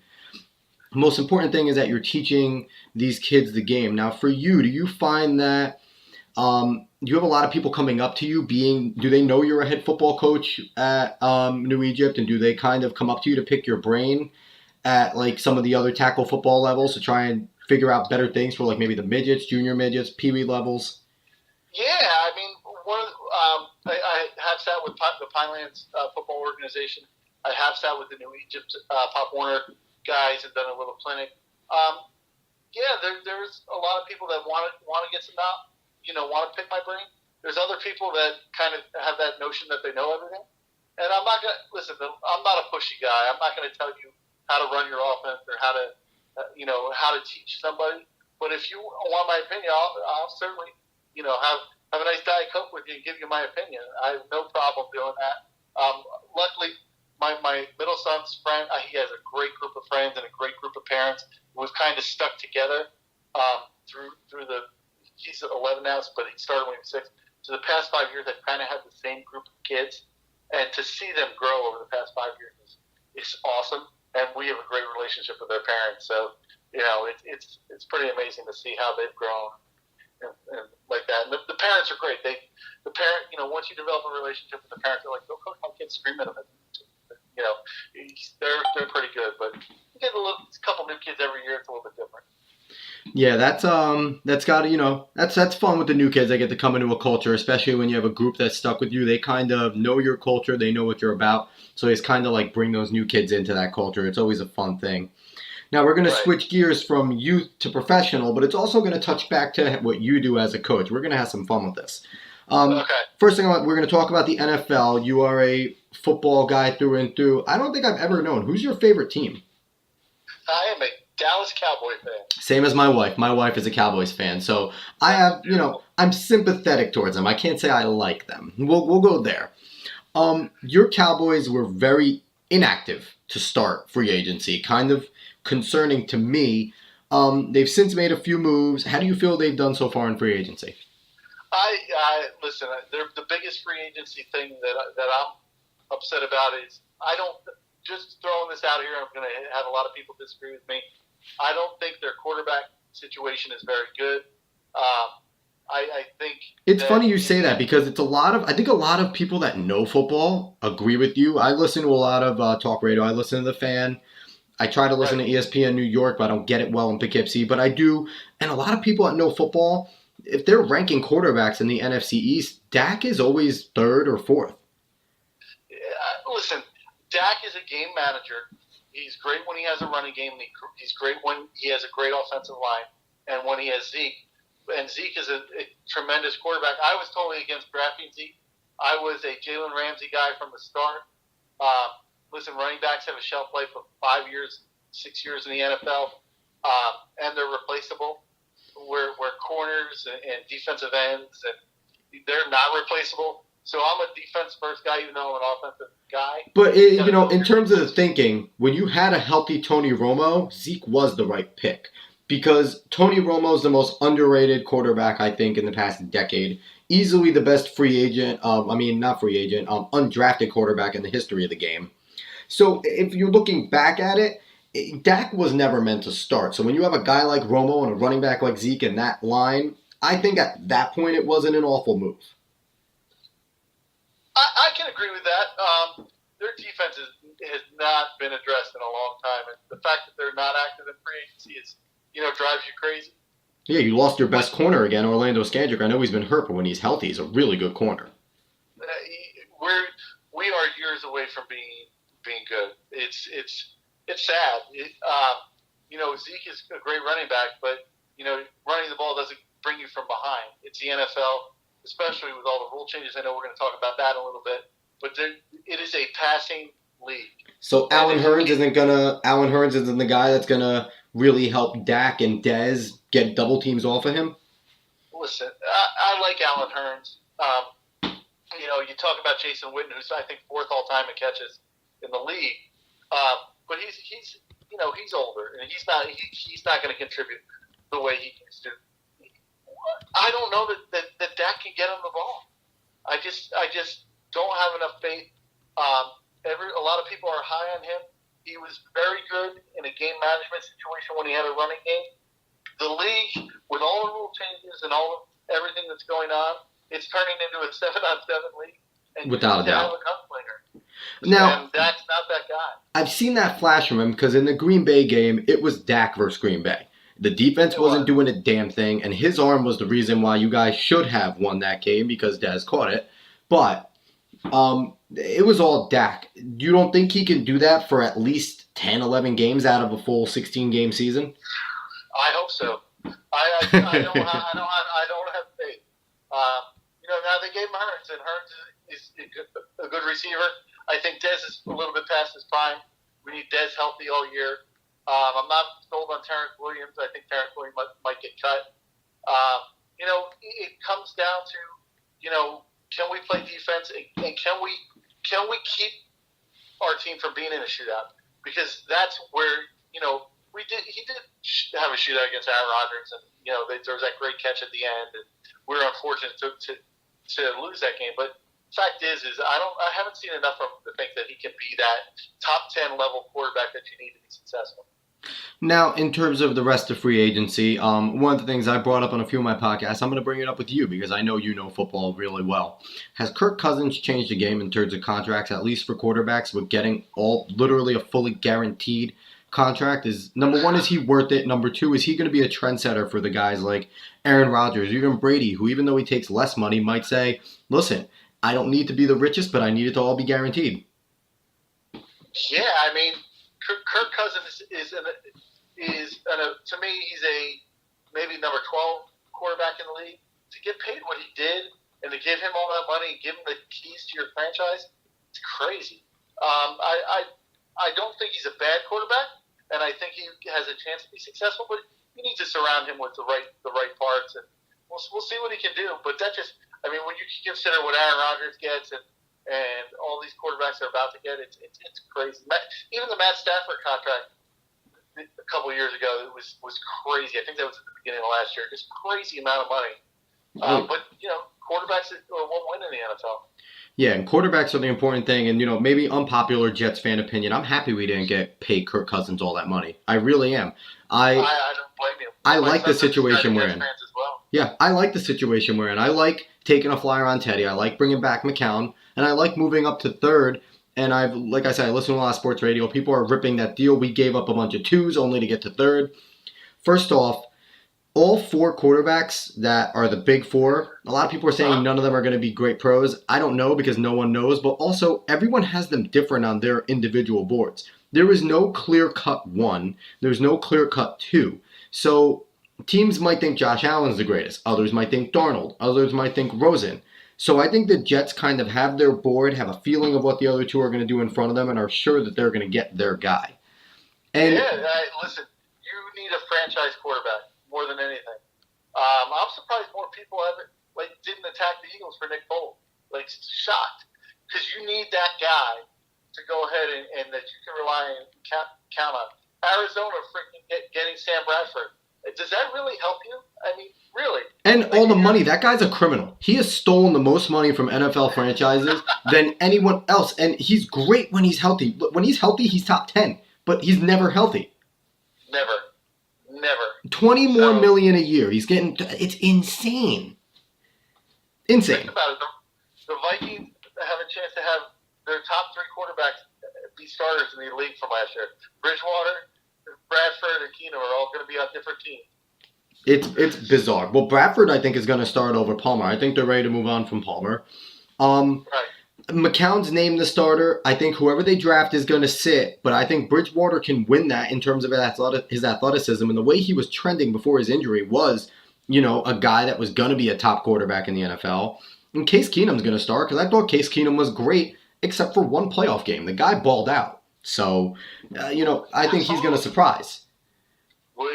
The most important thing is that you're teaching these kids the game. Now, for you, do you find that you have a lot of people coming up to you? Do they know you're a head football coach at New Egypt, and do they kind of come up to you to pick your brain at like some of the other tackle football levels to try and figure out better things for like maybe the midgets, junior midgets, pee-wee levels? Yeah, I mean, I have sat with the Pinelands football organization. I have sat with the New Egypt Pop Warner guys and done a little clinic. Yeah, there's a lot of people that want to get some out, you know, want to pick my brain. There's other people that kind of have that notion that they know everything. And I'm not gonna listen. I'm not a pushy guy. I'm not gonna tell you how to run your offense or how to, how to teach somebody. But if you want my opinion, I'll certainly, have a nice Diet Coke with you and give you my opinion. I have no problem doing that. Luckily, my middle son's friend, he has a great group of friends and a great group of parents. We've kind of stuck together through the. He's 11 now, but he started when he was 6. So the past 5 years, I've kind of had the same group of kids, and to see them grow over the past 5 years is awesome. And we have a great relationship with their parents. So, it's pretty amazing to see how they've grown and like that. And the parents are great. Once you develop a relationship with the parents, they're like, go coach my kids, scream at them. They're pretty good. But you get a couple new kids every year. It's a little bit different. Yeah, that's got to, that's fun with the new kids. They get to come into a culture, especially when you have a group that's stuck with you. They kind of know your culture. They know what you're about. So it's kind of like bring those new kids into that culture. It's always a fun thing. Now we're going to switch gears from youth to professional, but it's also going to touch back to what you do as a coach. We're going to have some fun with this. Okay. First thing, we're going to talk about the NFL. You are a football guy through and through. I don't think I've ever known. Who's your favorite team? I am a Dallas Cowboy fan. Same as my wife. My wife is a Cowboys fan. So I have, I'm sympathetic towards them. I can't say I like them. We'll go there. Your Cowboys were very inactive to start free agency. Kind of concerning to me. They've since made a few moves. How do you feel they've done so far in free agency? I listen. The biggest free agency thing that I'm upset about is I don't. Just throwing this out here, I'm going to have a lot of people disagree with me. I don't think their quarterback situation is very good. I think it's funny you say that because I think a lot of people that know football agree with you. I listen to a lot of talk radio. I listen to The Fan. I try to listen to ESPN New York, but I don't get it well in Poughkeepsie. But I do. And a lot of people that know football, if they're ranking quarterbacks in the NFC East, Dak is always third or fourth. Listen, Dak is a game manager. He's great when he has a running game. He's great when he has a great offensive line and when he has Zeke. And Zeke is a tremendous quarterback. I was totally against drafting Zeke. I was a Jalen Ramsey guy from the start. Listen, running backs have a shelf life of 5 years, 6 years in the NFL, and they're replaceable. Where corners and defensive ends, and they're not replaceable. So I'm a defense-first guy, even though I'm an offensive guy. But, in terms of the thinking, when you had a healthy Tony Romo, Zeke was the right pick. Because Tony Romo is the most underrated quarterback, I think, in the past decade. easily the best free agent, not free agent, undrafted quarterback in the history of the game. So if you're looking back at it, Dak was never meant to start. So when you have a guy like Romo and a running back like Zeke in that line, I think at that point it wasn't an awful move. I can agree with that. Their defense has not been addressed in a long time, and the fact that they're not active in free agency drives you crazy. Yeah, you lost your best corner again, Orlando Scandrick. I know he's been hurt, but when he's healthy, he's a really good corner. We are years away from being good. It's sad. Zeke is a great running back, but running the ball doesn't bring you from behind. It's the NFL, especially with all the rule changes. I know we're going to talk about that in a little bit, but it is a passing league. So Allen Hurns isn't the guy that's gonna really help Dak and Dez get double teams off of him. Listen, I like Allen Hurns. You talk about Jason Witten, who's I think fourth all time in catches in the league, but he's older and he's not going to contribute the way he used to. I don't know that Dak can get him the ball. I just don't have enough faith. A lot of people are high on him. He was very good in a game management situation when he had a running game. The league, with all the rule changes and everything that's going on, it's turning into a 7-on-7 league. And without a doubt. Have a gunslinger. Now, and Dak's not that guy. I've seen that flash from him because in the Green Bay game, it was Dak versus Green Bay. The defense wasn't doing a damn thing, and his arm was the reason why you guys should have won that game because Dez caught it. But it was all Dak. You don't think he can do that for at least 10, 11 games out of a full 16-game season? I hope so. I don't have faith. Now they gave him Hurns, and Hurns is a good receiver. I think Dez is a little bit past his prime. We need Dez healthy all year. I'm not sold on Terrence Williams. I think Terrence Williams might get cut. It comes down to, can we play defense and can we keep our team from being in a shootout? Because that's where, he did have a shootout against Aaron Rodgers, and there was that great catch at the end, and we were unfortunate to lose that game. But fact is I haven't seen enough of him to think that he can be that top 10 level quarterback that you need to be successful. Now, in terms of the rest of free agency, one of the things I brought up on a few of my podcasts, I'm going to bring it up with you because I know you know football really well. Has Kirk Cousins changed the game in terms of contracts, at least for quarterbacks, with getting literally a fully guaranteed contract? Number one, is he worth it? Number two, is he going to be a trendsetter for the guys like Aaron Rodgers, even Brady, who even though he takes less money might say, listen, I don't need to be the richest, but I need it to all be guaranteed. Yeah, I mean, Kirk Cousins is to me, he's maybe number 12 quarterback in the league. To get paid what he did and to give him all that money and give him the keys to your franchise, it's crazy. I don't think he's a bad quarterback, and I think he has a chance to be successful. But you need to surround him with the right parts, and we'll see what he can do. But when you consider what Aaron Rodgers gets and all these quarterbacks are about to get, it's crazy. Even the Matt Stafford contract a couple of years ago was crazy. I think that was at the beginning of last year. Just crazy amount of money. But quarterbacks won't win in the NFL. Yeah, and quarterbacks are the important thing. And maybe unpopular Jets fan opinion. I'm happy we didn't pay Kirk Cousins all that money. I really am. I don't blame you. I like the situation we're in. Well. Yeah, I like the situation we're in. I like taking a flyer on Teddy. I like bringing back McCown. And I like moving up to third. And like I said, I listen to a lot of sports radio. People are ripping that deal. We gave up a bunch of twos only to get to third. First off, all four quarterbacks that are the big four, a lot of people are saying none of them are going to be great pros. I don't know because no one knows. But also, everyone has them different on their individual boards. There is no clear-cut one. There's no clear-cut two. So teams might think Josh Allen's the greatest. Others might think Darnold. Others might think Rosen. So I think the Jets kind of have their board, have a feeling of what the other two are going to do in front of them, and are sure that they're going to get their guy. And listen, you need a franchise quarterback more than anything. I'm surprised more people didn't attack the Eagles for Nick Foles. Shocked, because you need that guy to go ahead and that you can rely and count on. Arizona freaking getting Sam Bradford. Does that really help you? I mean, really. And all the money, that guy's a criminal. He has stolen the most money from NFL franchises than anyone else. And he's great when he's healthy. When he's healthy, he's top 10. But he's never healthy. Never. 20 more million a year. He's getting, it's insane. Insane. Think about it. The Vikings have a chance to have their top 3 quarterbacks be starters in the league from last year. Bridgewater, Bradford, and Keenum are all going to be on different teams. It's bizarre. Well, Bradford, I think, is going to start over Palmer. I think they're ready to move on from Palmer. Right. McCown's named the starter. I think whoever they draft is going to sit, but I think Bridgewater can win that in terms of his athleticism. And the way he was trending before his injury was, a guy that was going to be a top quarterback in the NFL. And Case Keenum's going to start because I thought Case Keenum was great, except for one playoff game. The guy balled out. So, I think he's going to surprise. Well,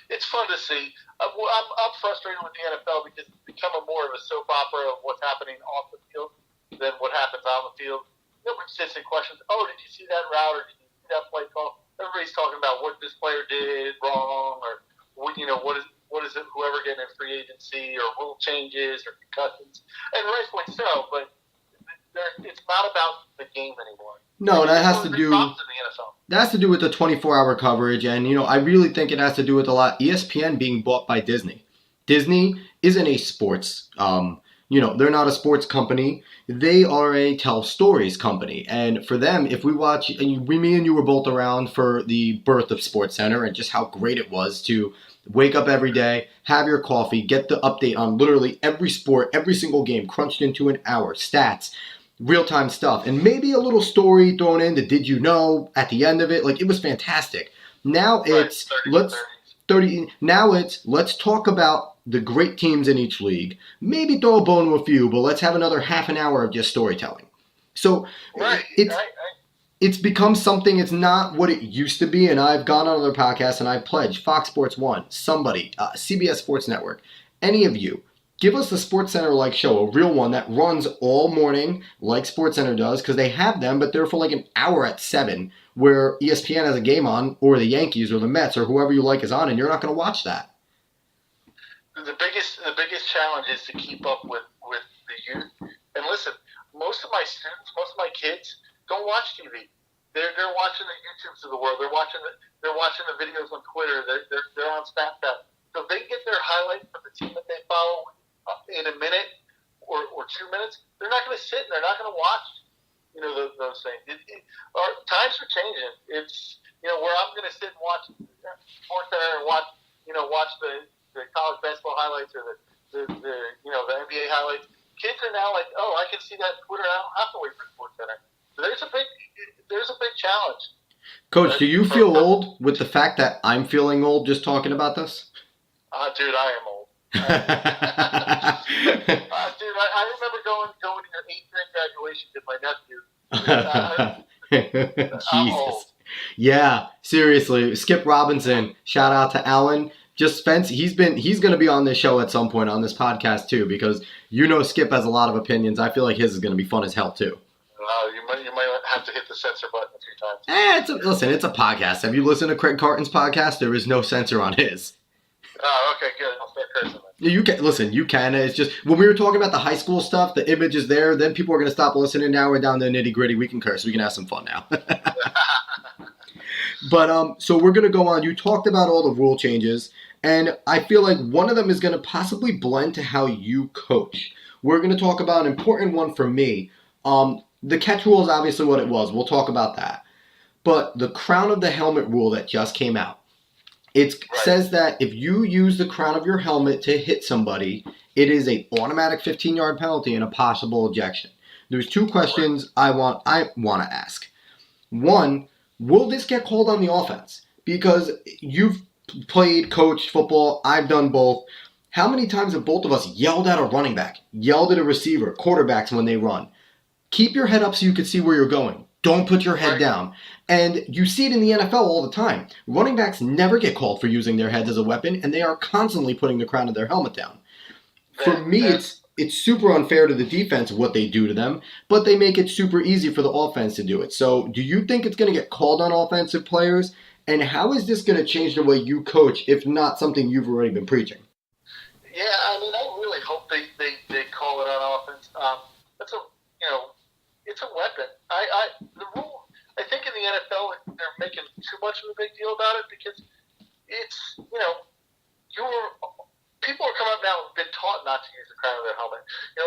it's fun to see. I'm frustrated with the NFL because it's become more of a soap opera of what's happening off the field than what happens on the field. Nobody's asking questions. Oh, did you see that route or did you see that play call? Everybody's talking about what this player did wrong or what is it? Whoever getting in free agency or rule changes or concussions, and rightfully so. But it's not about the game anymore. No, that has to do with the 24-hour coverage, and I really think it has to do with a lot ESPN being bought by Disney. Disney isn't a sports, they're not a sports company. They are a tell stories company, and for them, if we watch, me and you were both around for the birth of SportsCenter and just how great it was to wake up every day, have your coffee, get the update on literally every sport, every single game, crunched into an hour, stats, real-time stuff, and maybe a little story thrown in, the did you know at the end of it. Like, it was fantastic. Now it's let's talk about the great teams in each league. Maybe throw a bone to a few, but let's have another half an hour of just storytelling. So it's become something, it's not what it used to be, and I've gone on other podcasts and I've pledged Fox Sports 1, somebody, CBS Sports Network, any of you, give us the SportsCenter-like show, a real one that runs all morning like SportsCenter does, because they have them, but they're for like an hour at 7, where ESPN has a game on, or the Yankees, or the Mets, or whoever you like is on, and you're not going to watch that. The biggest challenge is to keep up with the youth. And listen, most of my students, most of my kids don't watch TV. They're watching the YouTubes of the world. They're watching the videos on Twitter. They're on Snapchat. So if they get their highlights from the team that they follow in a minute or 2 minutes, they're not going to sit and they're not going to watch, those things. Our times are changing. It's, where I'm going to sit and watch SportsCenter and watch the college basketball highlights or the NBA highlights. Kids are now like, oh, I can see that on Twitter. I don't have to wait for SportsCenter. So there's a big challenge. Coach, do you feel old with the fact that I'm feeling old just talking about this? Dude, I am old. Dude, I remember going to your 8th grade graduation with my nephew. Jesus. Yeah, seriously. Skip Robinson, shout out to Alan. Just Spence, he's going to be on this show at some point on this podcast too, because Skip has a lot of opinions. I feel like his is going to be fun as hell too. You might have to hit the censor button a few times. It's a podcast. Have you listened to Craig Carton's podcast? There is no censor on his. Oh, okay, good. I'll start cursing then. You can listen. You can. It's just when we were talking about the high school stuff, the image is there. Then people are going to stop listening. Now we're down to the nitty gritty. We can curse. We can have some fun now. But so we're going to go on. You talked about all the rule changes, and I feel like one of them is going to possibly blend to how you coach. We're going to talk about an important one for me. The catch rule is obviously what it was. We'll talk about that. But the crown of the helmet rule that just came out. It says that if you use the crown of your helmet to hit somebody, it is an automatic 15-yard penalty and a possible ejection. There's 2 questions I want to ask. One, will this get called on the offense? Because you've played, coached football, I've done both. How many times have both of us yelled at a running back, yelled at a receiver, quarterbacks when they run? Keep your head up so you can see where you're going. Don't put your head down. And you see it in the NFL all the time. Running backs never get called for using their heads as a weapon, and they are constantly putting the crown of their helmet down. For me, it's super unfair to the defense what they do to them, but they make it super easy for the offense to do it. So do you think it's going to get called on offensive players? And how is this going to change the way you coach, if not something you've already been preaching? Yeah, I mean, I really hope they call it on offense. That's a it's a weapon. The rule. I think in the NFL they're making too much of a big deal about it because it's you're people are coming up now and been taught not to use the crown of their helmet.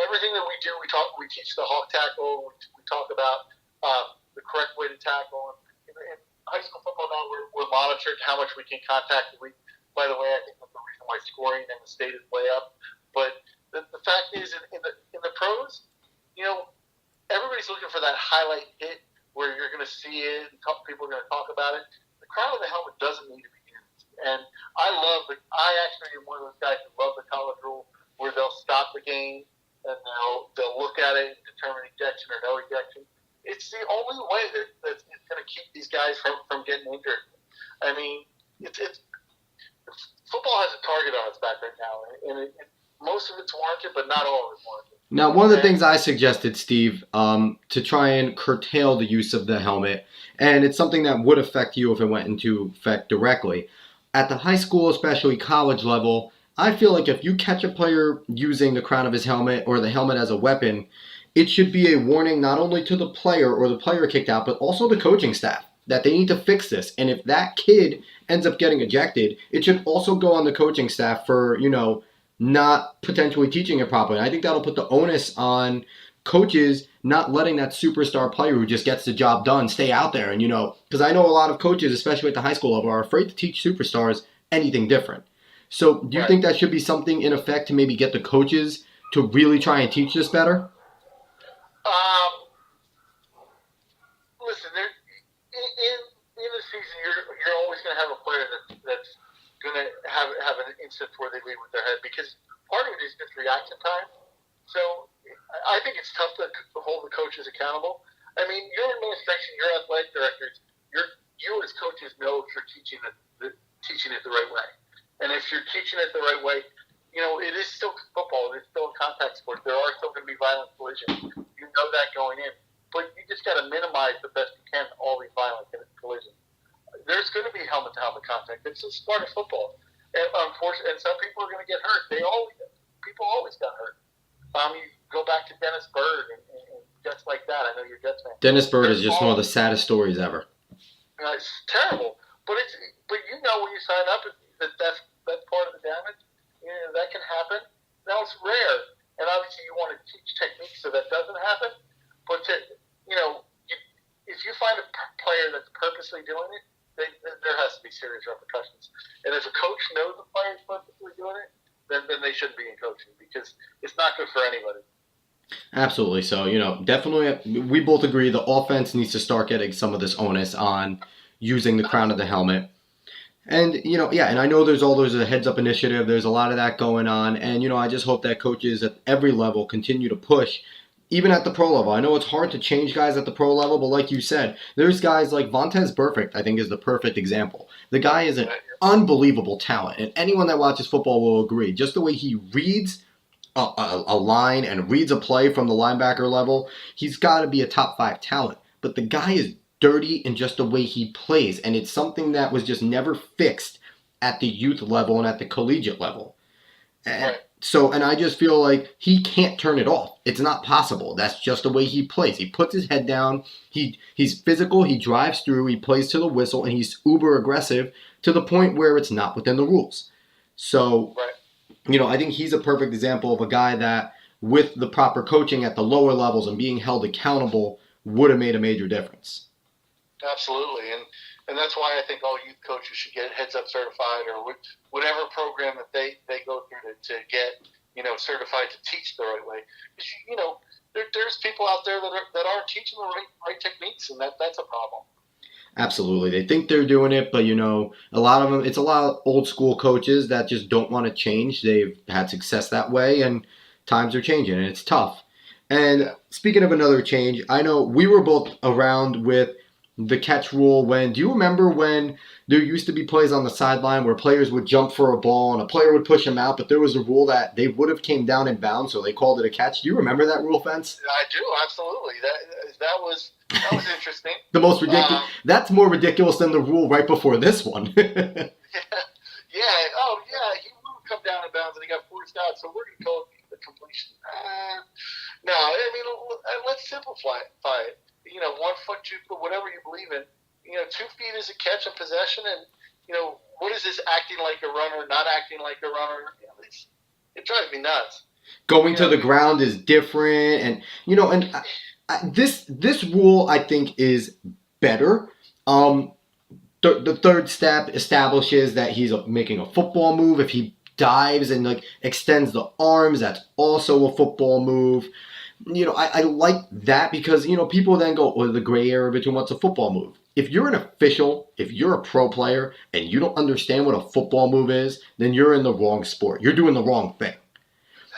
Everything that we do, we teach the hawk tackle. We talk about the correct way to tackle. In high school football now, we're monitored how much we can contact. By the way, I think that's the reason why scoring in the state is way up. But the fact is, in the pros, everybody's looking for that highlight hit where you're going to see it and people are going to talk about it. The crown of the helmet doesn't need to be used. And I actually am one of those guys who love the college rule where they'll stop the game and they'll look at it and determine ejection or no ejection. It's the only way that's going to keep these guys from getting injured. I mean, it's football has a target on its back right now, and most of it's warranted, but not all of it's warranted. Now, one of the things I suggested, Steve, to try and curtail the use of the helmet, and it's something that would affect you if it went into effect directly. At the high school, especially college level, I feel like if you catch a player using the crown of his helmet or the helmet as a weapon, it should be a warning not only to the player or the player kicked out, but also the coaching staff that they need to fix this. And if that kid ends up getting ejected, it should also go on the coaching staff for, not potentially teaching it properly. And I think that'll put the onus on coaches not letting that superstar player who just gets the job done stay out there. And, because I know a lot of coaches, especially at the high school level, are afraid to teach superstars anything different. So do you think that should be something in effect to maybe get the coaches to really try and teach this better? Listen, in the season, you're always going to have a player that's going to have an instance where they lead with their head because part of it is just reaction time. So I think it's tough to hold the coaches accountable. I mean, your administration, your athletic directors, you as coaches know if you're teaching it the right way, and if you're teaching it the right way, it is still football. It's still a contact sport. There are still going to be violent collisions. You know that going in. But you just got to minimize the best you can all these violent collisions. There's going to be helmet-to-helmet contact. It's just part of football. And unfortunately, and some people are going to get hurt. People always got hurt. You go back to Dennis Byrd and Jets like that. I know you're Jets fan. Dennis Byrd is just one of the saddest stories ever. It's terrible. But when you sign up that's part of the damage. That can happen. Now it's rare, and obviously you want to teach techniques so that doesn't happen. But if you find a player that's purposely doing it, there has to be serious repercussions. And if a coach knows the player is purposely doing it, then they shouldn't be in coaching because it's not good for anybody. Absolutely. So, definitely we both agree the offense needs to start getting some of this onus on using the crown of the helmet. And, and I know there's a heads-up initiative. There's a lot of that going on. And, I just hope that coaches at every level continue to push, even at the pro level. I know it's hard to change guys at the pro level, but like you said, there's guys like Vontez Burfict, I think, is the perfect example. The guy is an unbelievable talent, and anyone that watches football will agree. Just the way he reads a line and reads a play from the linebacker level, he's got to be a top 5 talent. But the guy is dirty in just the way he plays, and it's something that was just never fixed at the youth level and at the collegiate level. And I just feel like he can't turn it off. It's not possible. That's just the way he plays. He puts his head down. He's physical. He drives through. He plays to the whistle, and he's uber aggressive to the point where it's not within the rules. So, I think he's a perfect example of a guy that, with the proper coaching at the lower levels and being held accountable, would have made a major difference. Absolutely, and that's why I think all youth coaches should get Heads Up certified or whatever program that they go through to get certified to teach the right way. Because there's people out there that aren't teaching the right techniques, and that's a problem. Absolutely, they think they're doing it, but a lot of them. It's a lot of old school coaches that just don't want to change. They've had success that way, and times are changing, and it's tough. And speaking of another change, I know we were both around with the catch rule do you remember when there used to be plays on the sideline where players would jump for a ball and a player would push them out, but there was a rule that they would have came down in bounds, so they called it a catch? Do you remember that rule, Fence? I do, absolutely. That was interesting. The most ridiculous. That's more ridiculous than the rule right before this one. Yeah. Oh, yeah. He would come down in bounds and he got forced out, so we're going to call it a completion. No, I mean, let's simplify it. 1 foot, 2 foot, whatever you believe in. 2 feet is a catch and possession, and what is this acting like a runner, not acting like a runner? It drives me nuts. Going to the ground is different, and this rule I think is better. The third step establishes that he's making a football move. If he dives and extends the arms, that's also a football move. I like that because people then go, well, the gray area between what's a football move. If you're an official, if you're a pro player, and you don't understand what a football move is, then you're in the wrong sport. You're doing the wrong thing.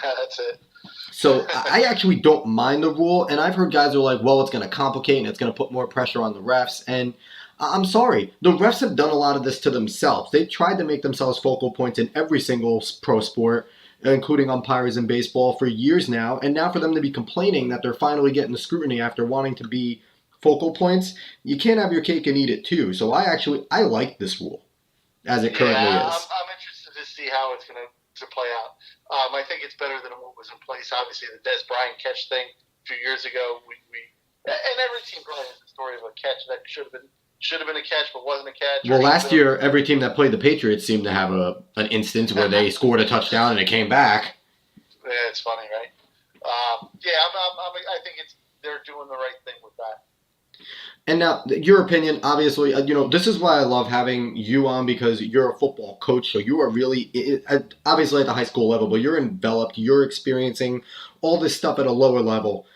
That's it. So I actually don't mind the rule, and I've heard guys are like, well, it's going to complicate and it's going to put more pressure on the refs, and I'm sorry. The refs have done a lot of this to themselves. They've tried to make themselves focal points in every single pro sport, including umpires in baseball, for years now, and now for them to be complaining that they're finally getting the scrutiny after wanting to be focal points, you can't have your cake and eat it too. So I like this rule as it currently is. I'm interested to see how it's going to play out. I think it's better than what was in place. Obviously, the Des Bryant catch thing a few years ago, and every team probably has a story of a catch that should have been a catch but wasn't a catch. Well, last year, every team that played the Patriots seemed to have an instance where they scored a touchdown and it came back. Yeah, it's funny, right? I think they're doing the right thing with that. And now, your opinion, obviously, this is why I love having you on, because you're a football coach, so you are really, obviously at the high school level, but you're enveloped, you're experiencing all this stuff at a lower level.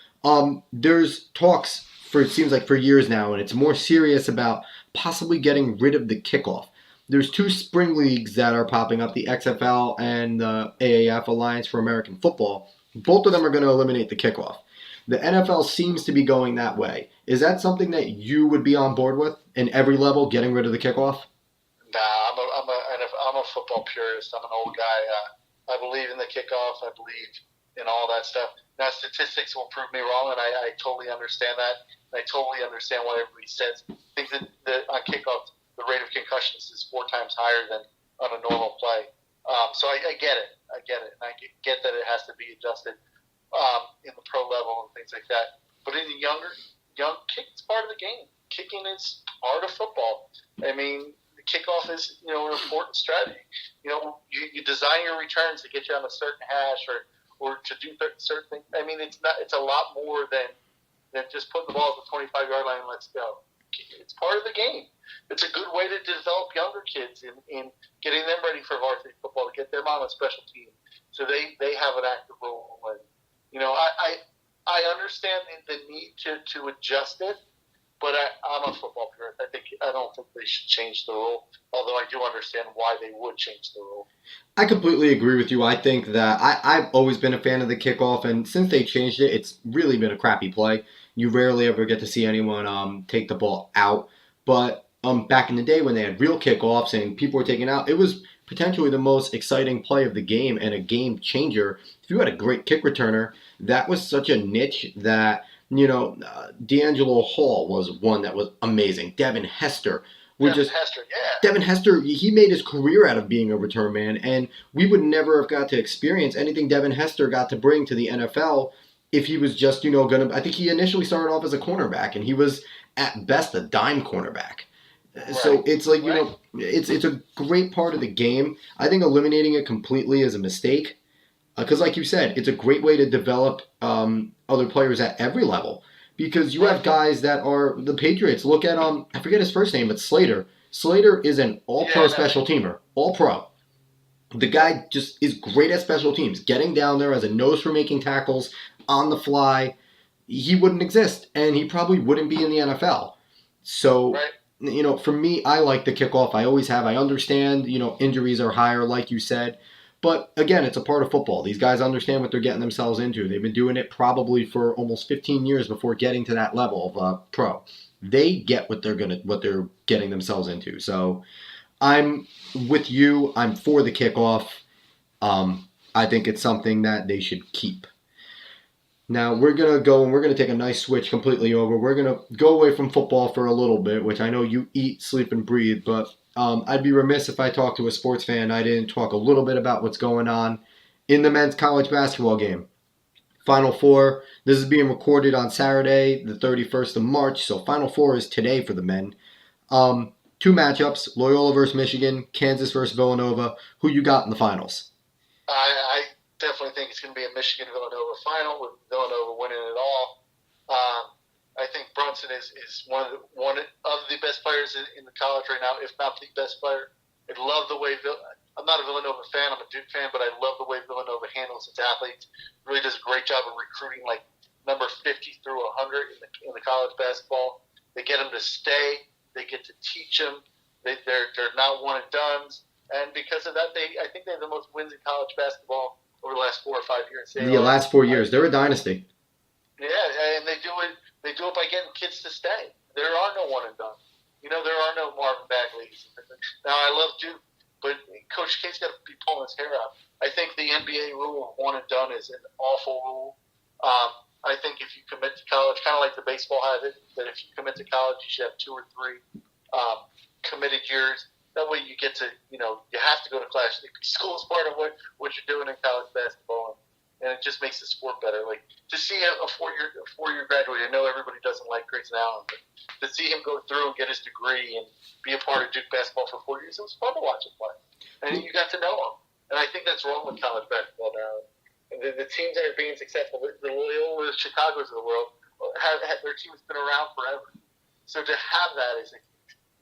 There's talks, it seems like for years now, and it's more serious about possibly getting rid of the kickoff. There's 2 spring leagues that are popping up, the XFL and the AAF, Alliance for American Football. Both of them are going to eliminate the kickoff. The NFL seems to be going that way. Is that something that you would be on board with in every level, getting rid of the kickoff? Nah, I'm a football purist. I'm an old guy. I believe in the kickoff. I believe in all that stuff. Now, statistics will prove me wrong, and I totally understand that. And I totally understand why everybody says things that on kickoff, the rate of concussions is 4 times higher than on a normal play. So I get it. And I get that it has to be adjusted in the pro level and things like that. But in the young kick's part of the game. Kicking is part of football. I mean, the kickoff is an important strategy. You design your returns to get you on a certain hash or to do certain things. I mean, it's a lot more than just putting the ball at the 25-yard line and let's go. It's part of the game. It's a good way to develop younger kids in getting them ready for varsity football, to get them on a special team so they have an active role. And I understand the need to adjust it, but I'm a football purist. I don't think they should change the rule, although I do understand why they would change the rule. I completely agree with you. I think that I've always been a fan of the kickoff, and since they changed it, it's really been a crappy play. You rarely ever get to see anyone take the ball out. But back in the day when they had real kickoffs and people were taking out, it was potentially the most exciting play of the game and a game changer. If you had a great kick returner, that was such a niche that, D'Angelo Hall was one that was amazing. Devin Hester. Devin Hester, he made his career out of being a return man, and we would never have got to experience anything Devin Hester got to bring to the NFL if he was just, I think he initially started off as a cornerback, and he was at best a dime cornerback. Right. So it's like, it's a great part of the game. I think eliminating it completely is a mistake. Because like you said, it's a great way to develop other players at every level. Because you have guys that are the Patriots. Look at, I forget his first name, but Slater. Slater is an all-pro special teamer. All-pro. The guy just is great at special teams. Getting down there as a nose for making tackles on the fly. He wouldn't exist. And he probably wouldn't be in the NFL. So, for me, I like the kickoff. I always have. I understand, injuries are higher, like you said. But again, it's a part of football. These guys understand what they're getting themselves into. They've been doing it probably for almost 15 years before getting to that level of pro. They get what they're getting themselves into. So I'm with you. I'm for the kickoff. I think it's something that they should keep. Now we're gonna go and we're gonna take a nice switch completely over. We're gonna go away from football for a little bit, which I know you eat, sleep, and breathe, but I'd be remiss if I talked to a sports fan and I didn't talk a little bit about what's going on in the men's college basketball game. Final Four. This is being recorded on Saturday, the 31st of March, so Final Four is today for the men. Two matchups, Loyola versus Michigan, Kansas versus Villanova. Who you got in the finals? I definitely think it's going to be a Michigan-Villanova final with Villanova winning it all. I think Brunson is one of the best players in the college right now, if not the best player. I love the way I'm not a Villanova fan, I'm a Duke fan, but I love the way Villanova handles its athletes. Really does a great job of recruiting, like number 50 through 100 in the college basketball. They get them to stay. They get to teach them. They're not one and dones, and because of that, I think they have the most wins in college basketball over the last 4 or 5 years. The last 4 years, they're a dynasty. Yeah, and they do it. They do it by getting kids to stay. There are no one and done. There are no Marvin Bagleys. Now I love Duke, but Coach K's got to be pulling his hair out. I think the NBA rule of one and done is an awful rule. I think if you commit to college, kind of like the baseball has it, that if you commit to college, you should have 2 or 3 committed years. That way you get to, you have to go to class. School is part of what you're doing in college basketball, and it just makes the sport better. Like, to see a four-year graduate, I know everybody doesn't like Grayson Allen, but to see him go through and get his degree and be a part of Duke basketball for 4 years, it was fun to watch him play. And you got to know him. And I think that's wrong with college basketball now. And the teams that are being successful, the Loyola, the Chicago's of the world, have their teams been around forever. So to have that is a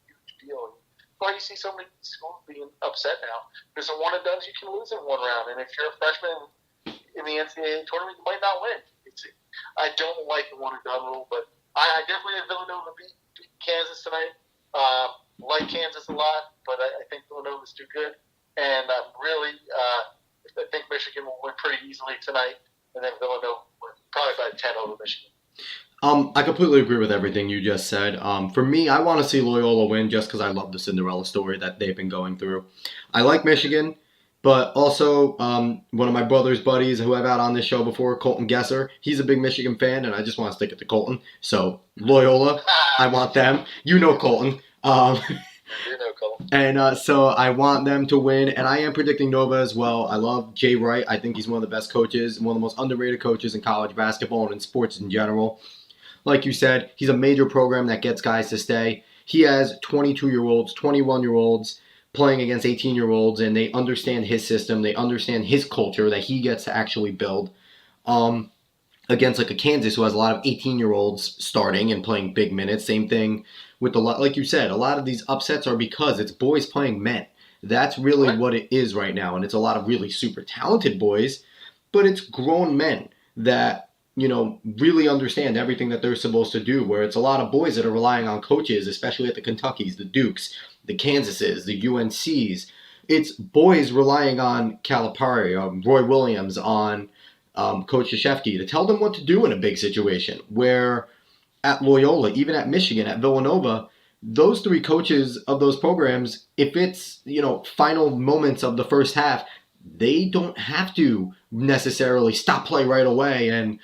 huge deal. Why you see so many schools being upset now? There's a one and done, you can lose in one round. And if you're a freshman in the NCAA tournament, you might not win. I don't like the one and done rule, but I definitely have Villanova beat Kansas tonight. Like Kansas a lot, but I think Villanova's too good. And I'm really, I think Michigan will win pretty easily tonight, and then Villanova will probably by 10 over Michigan. I completely agree with everything you just said. For me, I want to see Loyola win just because I love the Cinderella story that they've been going through. I like Michigan, but also one of my brother's buddies who I've had on this show before, Colton Gesser, he's a big Michigan fan, and I just want to stick it to Colton. So Loyola, I want them. You know Colton. And so I want them to win, and I am predicting Nova as well. I love Jay Wright. I think he's one of the best coaches, one of the most underrated coaches in college basketball and in sports in general. Like you said, he's a major program that gets guys to stay. He has 22-year-olds, 21-year-olds playing against 18-year-olds, and they understand his system. They understand his culture that he gets to actually build. Against like a Kansas who has a lot of 18-year-olds starting and playing big minutes. Same thing with like you said, a lot of these upsets are because it's boys playing men. That's really what it is right now, and it's a lot of really super talented boys, but it's grown men that really understand everything that they're supposed to do, where it's a lot of boys that are relying on coaches, especially at the Kentuckys, the Dukes, the Kansases, the UNCs. It's boys relying on Calipari, Roy Williams, on Coach Krzyzewski to tell them what to do in a big situation, where at Loyola, even at Michigan, at Villanova, those 3 coaches of those programs, if it's, final moments of the first half, they don't have to necessarily stop play right away and,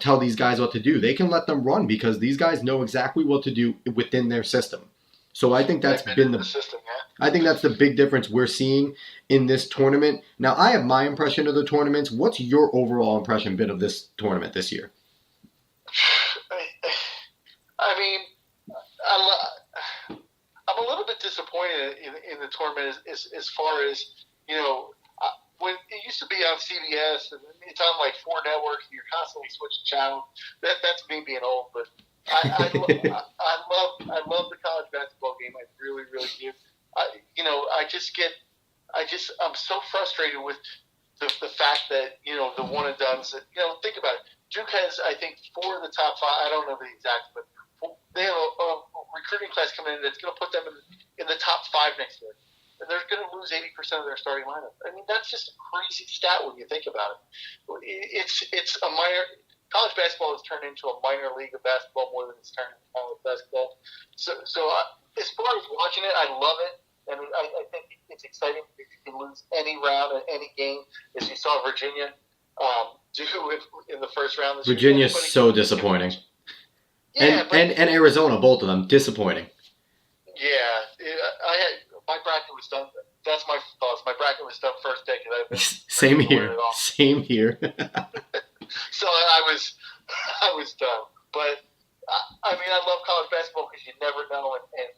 tell these guys what to do. They can let them run because these guys know exactly what to do within their system. So I think that's been the system, I think that's the big difference we're seeing in this tournament. Now, I have my impression of the tournaments. What's your overall impression been of this tournament this year? I mean, I'm a little bit disappointed in the tournament as far as, when it used to be on CBS and it's on like 4 networks and you're constantly switching channels. That's me being old, but I love the college basketball game. I really, really do. I'm so frustrated with the fact that, the one and dones that, think about it. Duke has, I think, 4 of the top 5. I don't know the exact, but they have a recruiting class coming in that's going to put them in the top 5 next year. And they're going to lose 80% of their starting lineup. I mean, that's just a crazy stat when you think about it. It's a minor. College basketball has turned into a minor league of basketball more than it's turned into college basketball. So as far as watching it, I love it. And I think it's exciting if you can lose any round and any game, as you saw Virginia do in the first round. Virginia's so disappointing. Yeah, and Arizona, both of them, disappointing. Yeah, bracket was done. That's my thoughts. My bracket was done first day because I've been Same ready to win here. it all. Same here. So I was done. But I mean, I love college basketball because you never know, and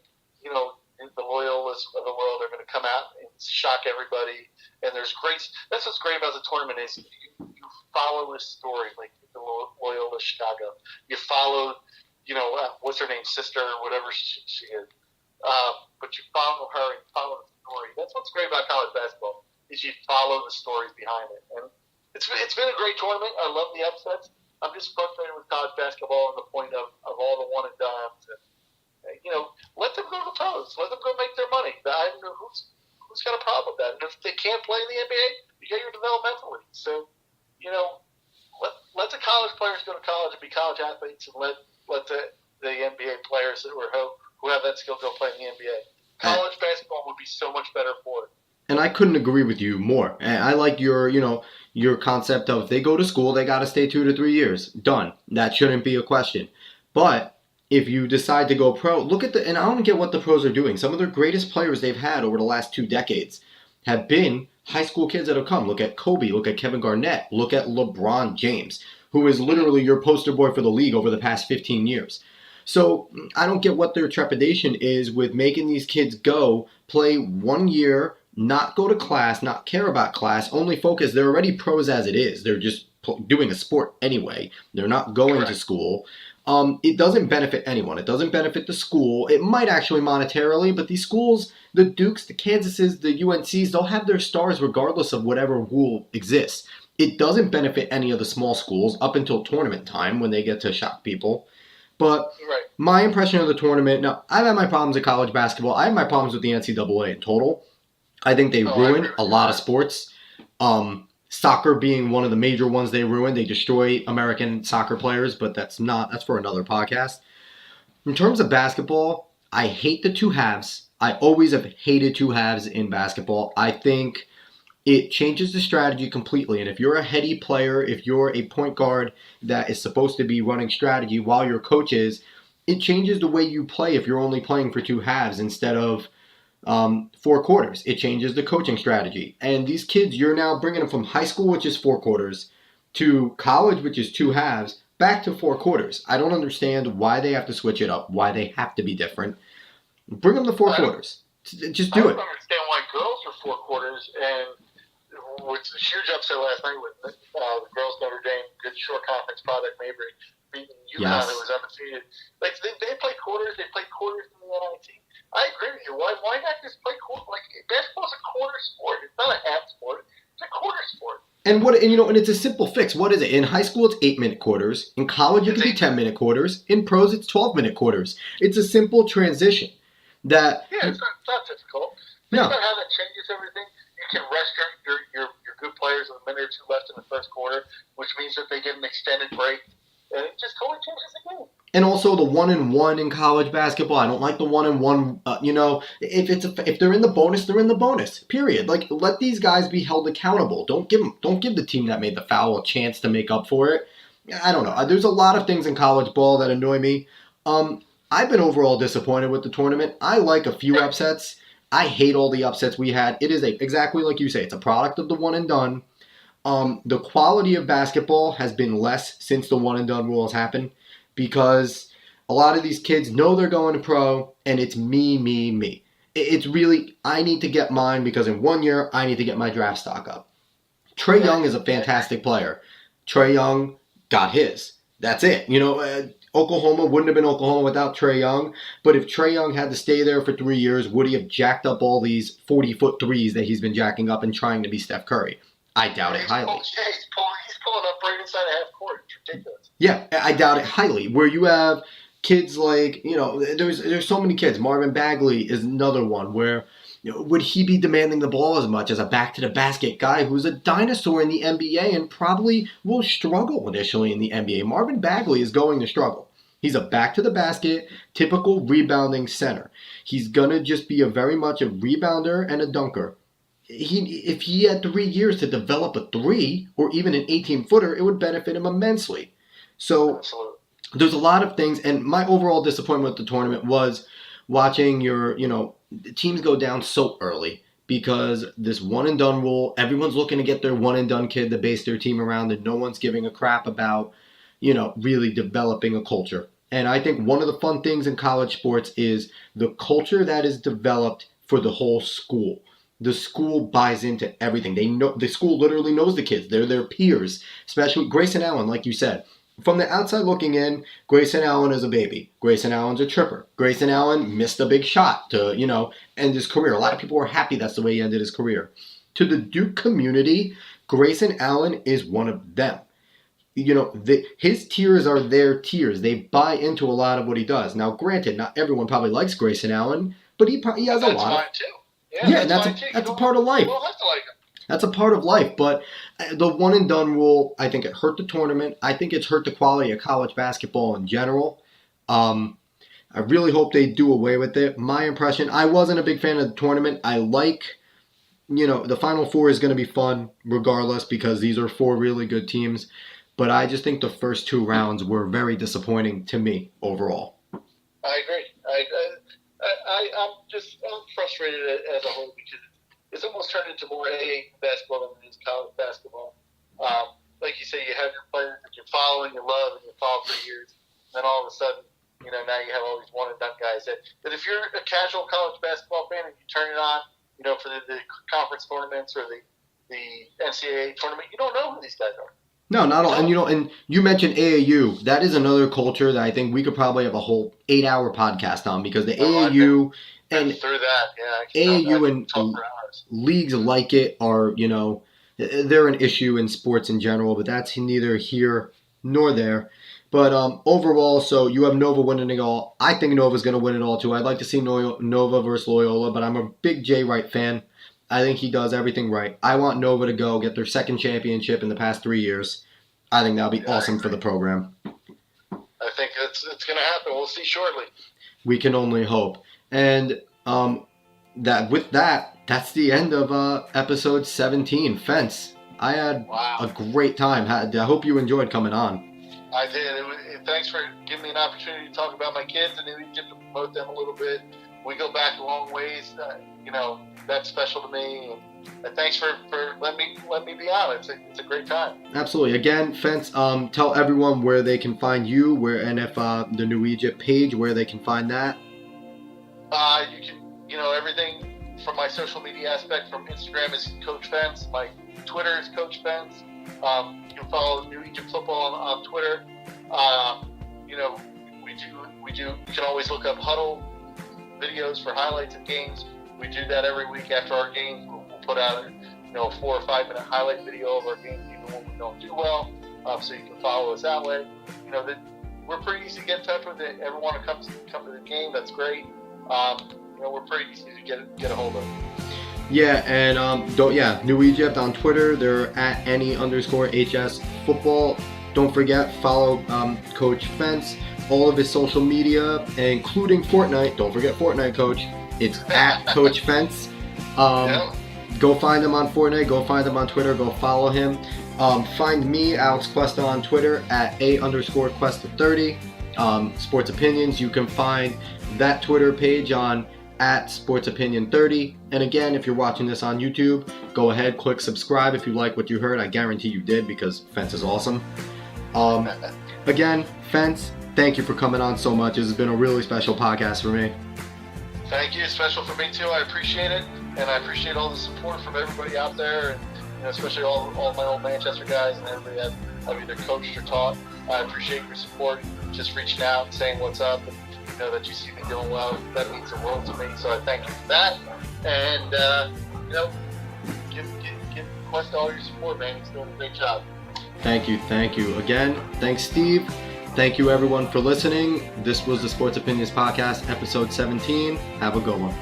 you know, the Loyolas of the world are going to come out and shock everybody. And there's great. That's what's great about the tournament is you follow this story, like the Loyola Chicago. You follow, you know, what's her name, sister, or whatever she is. But you follow her and follow the story. That's what's great about college basketball is you follow the stories behind it. And it's been a great tournament. I love the upsets. I'm just frustrated with college basketball and the point of all the one and dones. And, you know, let them go to the pros. Let them go make their money. I don't know who's got a problem with that. And if they can't play in the NBA, you get your developmental league. So, you know, let the college players go to college and be college athletes, and let the NBA players who have that skill go play in the NBA. College basketball would be so much better for it. And I couldn't agree with you more. And I like your concept of if they go to school, they got to stay 2 to 3 years. Done. That shouldn't be a question. But if you decide to go pro, and I don't get what the pros are doing. Some of their greatest players they've had over the last 2 decades have been high school kids that have come. Look at Kobe, look at Kevin Garnett, look at LeBron James, who is literally your poster boy for the league over the past 15 years. So I don't get what their trepidation is with making these kids go play 1 year, not go to class, not care about class, only focus. They're already pros as it is. They're just doing a sport anyway. They're not going to school. It doesn't benefit anyone. It doesn't benefit the school. It might actually monetarily, but these schools, the Dukes, the Kansases, the UNCs, they'll have their stars regardless of whatever rule exists. It doesn't benefit any of the small schools up until tournament time when they get to shock people. But my impression of the tournament, now, I've had my problems with college basketball. I have my problems with the NCAA in total. I think they ruin a lot of sports. Soccer being one of the major ones they ruin. They destroy American soccer players, but that's for another podcast. In terms of basketball, I hate the 2 halves. I always have hated 2 halves in basketball. I think it changes the strategy completely. And if you're a heady player, if you're a point guard that is supposed to be running strategy while your coach is, it changes the way you play if you're only playing for 2 halves instead of 4 quarters. It changes the coaching strategy. And these kids, you're now bringing them from high school, which is 4 quarters, to college, which is 2 halves, back to 4 quarters. I don't understand why they have to switch it up, why they have to be different. Bring them to 4 quarters. Just do it. I don't understand why girls are 4 quarters, and which was a huge upset last night with the girls Notre Dame, good short conference product, Mabry, beating UConn, who was undefeated. Like they play quarters. They play quarters in the NIT. I agree with you. Why not just play quarters? Like basketball's a quarter sport. It's not a half sport. It's a quarter sport. And it's a simple fix. What is it? In high school, it's 8-minute quarters. In college, it can be 10-minute quarters. In pros, it's 12-minute quarters. It's a simple transition. It's not difficult. Think about how that changes everything. You can rest your good players with a minute or 2 left in the first quarter, which means that they get an extended break. And it just totally changes the game. And also the 1-and-1 in college basketball. I don't like the 1-and-1. If they're in the bonus, they're in the bonus. Period. Like, let these guys be held accountable. Don't give the team that made the foul a chance to make up for it. I don't know. There's a lot of things in college ball that annoy me. I've been overall disappointed with the tournament. I like a few upsets. I hate all the upsets we had. It is exactly like you say. It's a product of the one and done. The quality of basketball has been less since the one and done rules happened because a lot of these kids know they're going to pro and it's me. It's really, I need to get mine because in 1 year, I need to get my draft stock up. Trae Young is a fantastic player. Trae Young got his. That's it. Oklahoma wouldn't have been Oklahoma without Trae Young. But if Trae Young had to stay there for 3 years, would he have jacked up all these 40-foot threes that he's been jacking up and trying to be Steph Curry? I doubt it highly. He's pulling up right inside a half court. It's ridiculous. Yeah, I doubt it highly. Where you have kids like, there's so many kids. Marvin Bagley is another one where, would he be demanding the ball as much as a back-to-the-basket guy who's a dinosaur in the NBA and probably will struggle initially in the NBA? Marvin Bagley is going to struggle. He's a back-to-the-basket, typical rebounding center. He's going to just be very much a rebounder and a dunker. If he had 3 years to develop a 3 or even an 18-footer, it would benefit him immensely. So there's a lot of things, and my overall disappointment with the tournament was watching your, teams go down so early because this one and done rule, everyone's looking to get their one and done kid to base their team around, and no one's giving a crap about, really developing a culture. And I think one of the fun things in college sports is the culture that is developed for the whole school. The school buys into everything. They know the school literally knows the kids. They're their peers, especially Grayson Allen, like you said. From the outside looking in, Grayson Allen is a baby. Grayson Allen's a tripper. Grayson Allen missed a big shot to, end his career. A lot of people are happy that's the way he ended his career. To the Duke community, Grayson Allen is one of them. His tears are their tears. They buy into a lot of what he does. Now, granted, not everyone probably likes Grayson Allen, but he has a lot. That's fine too. Yeah, and that's a part of life. You don't have to like him. That's a part of life, but the one and done rule, I think it hurt the tournament. I think it's hurt the quality of college basketball in general. I really hope they do away with it. My impression, I wasn't a big fan of the tournament. I like, the Final Four is going to be fun regardless because these are 4 really good teams. But I just think the first 2 rounds were very disappointing to me overall. I agree. I'm frustrated as a whole because it's almost turned into more AA basketball than it is college basketball. Like you say, you have your players that you're following, you love, and you follow for years. And then all of a sudden, now you have all these one and done guys. That if you're a casual college basketball fan and you turn it on, for the conference tournaments or the NCAA tournament, you don't know who these guys are. No, not all. And and you mentioned AAU. That is another culture that I think we could probably have a whole 8-hour podcast on because the AAU and through that, AAU and leagues like it are, they're an issue in sports in general, but that's neither here nor there. But overall, so you have Nova winning it all. I think Nova's going to win it all too. I'd like to see Nova versus Loyola, but I'm a big Jay Wright fan. I think he does everything right. I want Nova to go get their second championship in the past 3 years. I think that'll be awesome for the program. I think it's going to happen. We'll see shortly. We can only hope. And that's the end of episode 17, Fence. I had a great time. I hope you enjoyed coming on. I did. Thanks for giving me an opportunity to talk about my kids and maybe get to promote them a little bit. We go back a long ways. That's special to me. And thanks for letting me be on. It's a great time. Absolutely. Again, Fence, tell everyone where they can find you, and if the New Egypt page, where they can find that. You can, everything from my social media aspect from Instagram is Coach Fence. My Twitter is Coach Fence. You can follow New Egypt Football on Twitter. We do. You can always look up Huddle videos for highlights of games. We do that every week after our games. We'll put out a 4 or 5 minute highlight video of our games, even when we don't do well. So you can follow us that way. We're pretty easy to get in touch with. Everyone who come to the game, that's great. We're pretty easy to get a hold of. Yeah, and New Egypt on Twitter. They're at @any_HS football. Don't forget, follow Coach Fence, all of his social media, including Fortnite. Don't forget Fortnite, Coach. It's at Coach Fence. Go find him on Fortnite. Go find him on Twitter. Go follow him. Find me, Alex Cuesta, on Twitter at @A_Cuesta30. Sports Opinions. You can find that Twitter page on @SportsOpinion30. And again, if you're watching this on YouTube, go ahead, click subscribe if you like what you heard. I guarantee you did because Fence is awesome. Again, Fence, thank you for coming on so much. This has been a really special podcast for me. Thank you. It's special for me too. I appreciate it, and I appreciate all the support from everybody out there, and especially all my old Manchester guys and everybody I've either coached or taught. I appreciate your support, just reaching out and saying what's up, and that you see me doing well. That means the world to me. So I thank you for that, and give Quest all your support, man. He's doing a great job. Thank you. Again, thanks, Steve. Thank you, everyone, for listening. This was the Sports Opinions Podcast, episode 17. Have a good one.